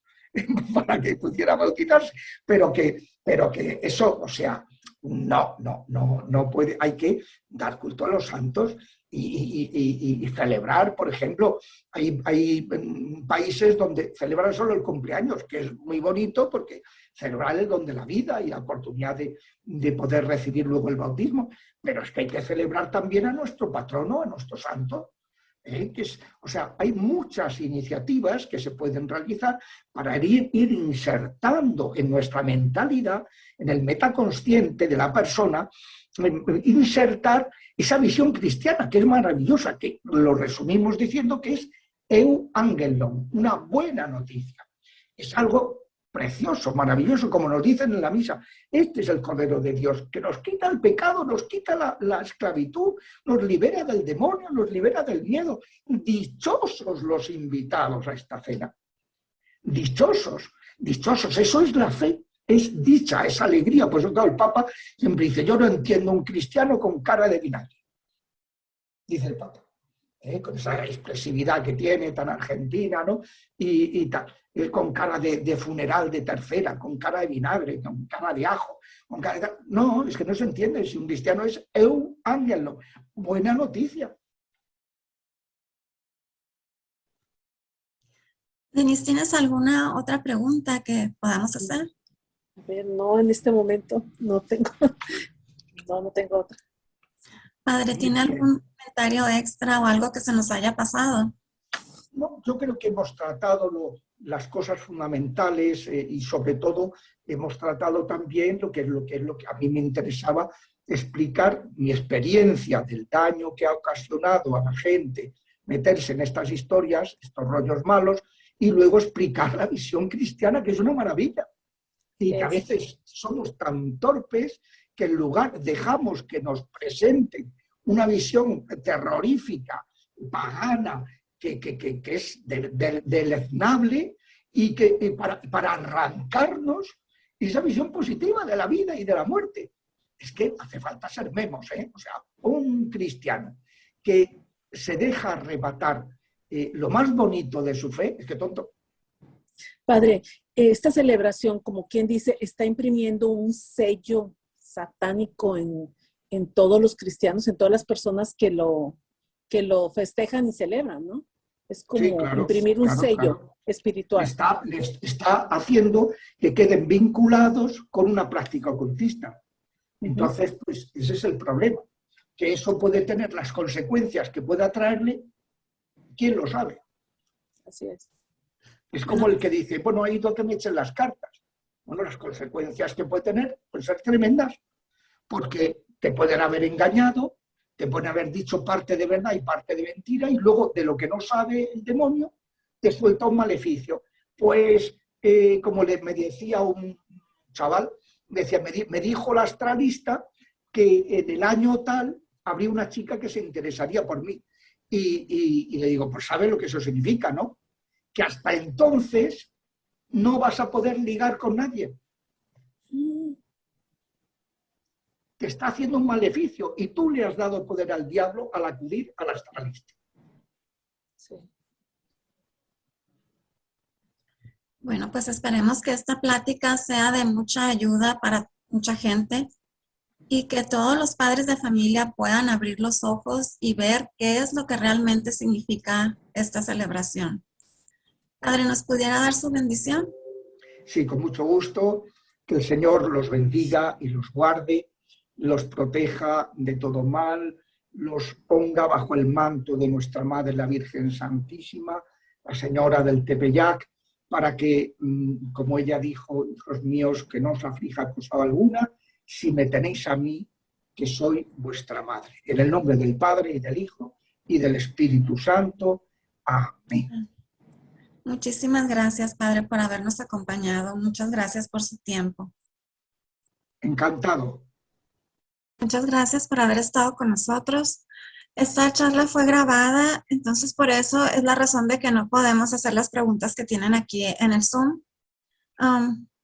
para que pudiera bautizarse, pero que eso, o sea, no puede, hay que dar culto a los santos y celebrar, por ejemplo, hay países donde celebran solo el cumpleaños, que es muy bonito porque celebrar el don de la vida y la oportunidad de poder recibir luego el bautismo, pero es que hay que celebrar también a nuestro patrono, a nuestro santo. O sea, hay muchas iniciativas que se pueden realizar para ir insertando en nuestra mentalidad, en el metaconsciente de la persona, insertar esa visión cristiana, que es maravillosa, que lo resumimos diciendo que es Euangelon, una buena noticia. Es algo precioso, maravilloso, como nos dicen en la misa. Este es el Cordero de Dios, que nos quita el pecado, nos quita la esclavitud, nos libera del demonio, nos libera del miedo. Dichosos los invitados a esta cena. Dichosos, eso es la fe, es dicha, es alegría. Pues claro, el Papa siempre dice, yo no entiendo un cristiano con cara de vinagre, dice el Papa. Con esa expresividad que tiene tan argentina, ¿no? Y tal, con cara de funeral de tercera, con cara de vinagre, con cara de ajo, no, es que no se entiende. Si un cristiano es Euangelon, buena noticia. Denise, ¿tienes alguna otra pregunta que podamos hacer? A ver, no, en este momento no tengo otra. Padre, ¿tiene algún comentario extra o algo que se nos haya pasado? No, yo creo que hemos tratado las cosas fundamentales y sobre todo hemos tratado también lo que a mí me interesaba explicar, mi experiencia del daño que ha ocasionado a la gente meterse en estas historias, estos rollos malos, y luego explicar la visión cristiana, que es una maravilla. Y que a veces somos tan torpes que en lugar dejamos que nos presenten una visión terrorífica, pagana, que es deleznable, y que para arrancarnos esa visión positiva de la vida y de la muerte. Es que hace falta ser memos, ¿eh? O sea, un cristiano que se deja arrebatar lo más bonito de su fe, es que tonto. Padre, esta celebración, como quien dice, está imprimiendo un sello satánico en todos los cristianos, en todas las personas que lo festejan y celebran, ¿no? Es como Sí, claro, imprimir un sello espiritual. Les está haciendo que queden vinculados con una práctica ocultista. Entonces, pues ese es el problema, que eso puede tener las consecuencias que pueda traerle, ¿quién lo sabe? Así es. Es como el que dice, bueno, he ido a que me echen las cartas. Bueno, las consecuencias que puede tener pueden ser tremendas, porque te pueden haber engañado, te pueden haber dicho parte de verdad y parte de mentira, y luego de lo que no sabe el demonio, te suelta un maleficio. Pues, como me decía un chaval, me dijo la astralista que en el año tal habría una chica que se interesaría por mí. Y le digo, pues ¿sabes lo que eso significa, no? Que hasta entonces no vas a poder ligar con nadie. Te está haciendo un maleficio y tú le has dado poder al diablo al acudir al astralista. Sí. Bueno, pues esperemos que esta plática sea de mucha ayuda para mucha gente y que todos los padres de familia puedan abrir los ojos y ver qué es lo que realmente significa esta celebración. Padre, ¿nos pudiera dar su bendición? Sí, con mucho gusto. Que el Señor los bendiga y los guarde, los proteja de todo mal, los ponga bajo el manto de nuestra Madre, la Virgen Santísima, la Señora del Tepeyac, para que, como ella dijo, hijos míos, que no os aflija cosa alguna, si me tenéis a mí, que soy vuestra Madre. En el nombre del Padre, y del Hijo, y del Espíritu Santo. Amén. Muchísimas gracias, Padre, por habernos acompañado. Muchas gracias por su tiempo. Encantado. Muchas gracias por haber estado con nosotros. Esta charla fue grabada, entonces por eso es la razón de que no podemos hacer las preguntas que tienen aquí en el Zoom.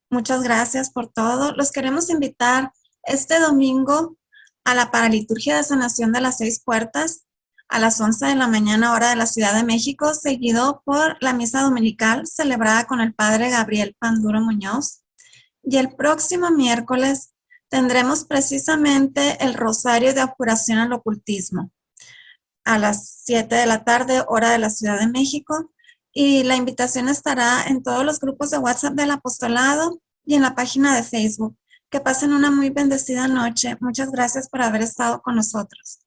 Muchas gracias por todo. Los queremos invitar este domingo a la paraliturgia de sanación de las 6 puertas a las 11 de la mañana, hora de la Ciudad de México, seguido por la misa dominical celebrada con el Padre Gabriel Panduro Muñoz. Y el próximo miércoles tendremos precisamente el Rosario de Abjuración al Ocultismo a las 7 de la tarde, hora de la Ciudad de México. Y la invitación estará en todos los grupos de WhatsApp del apostolado y en la página de Facebook. Que pasen una muy bendecida noche. Muchas gracias por haber estado con nosotros.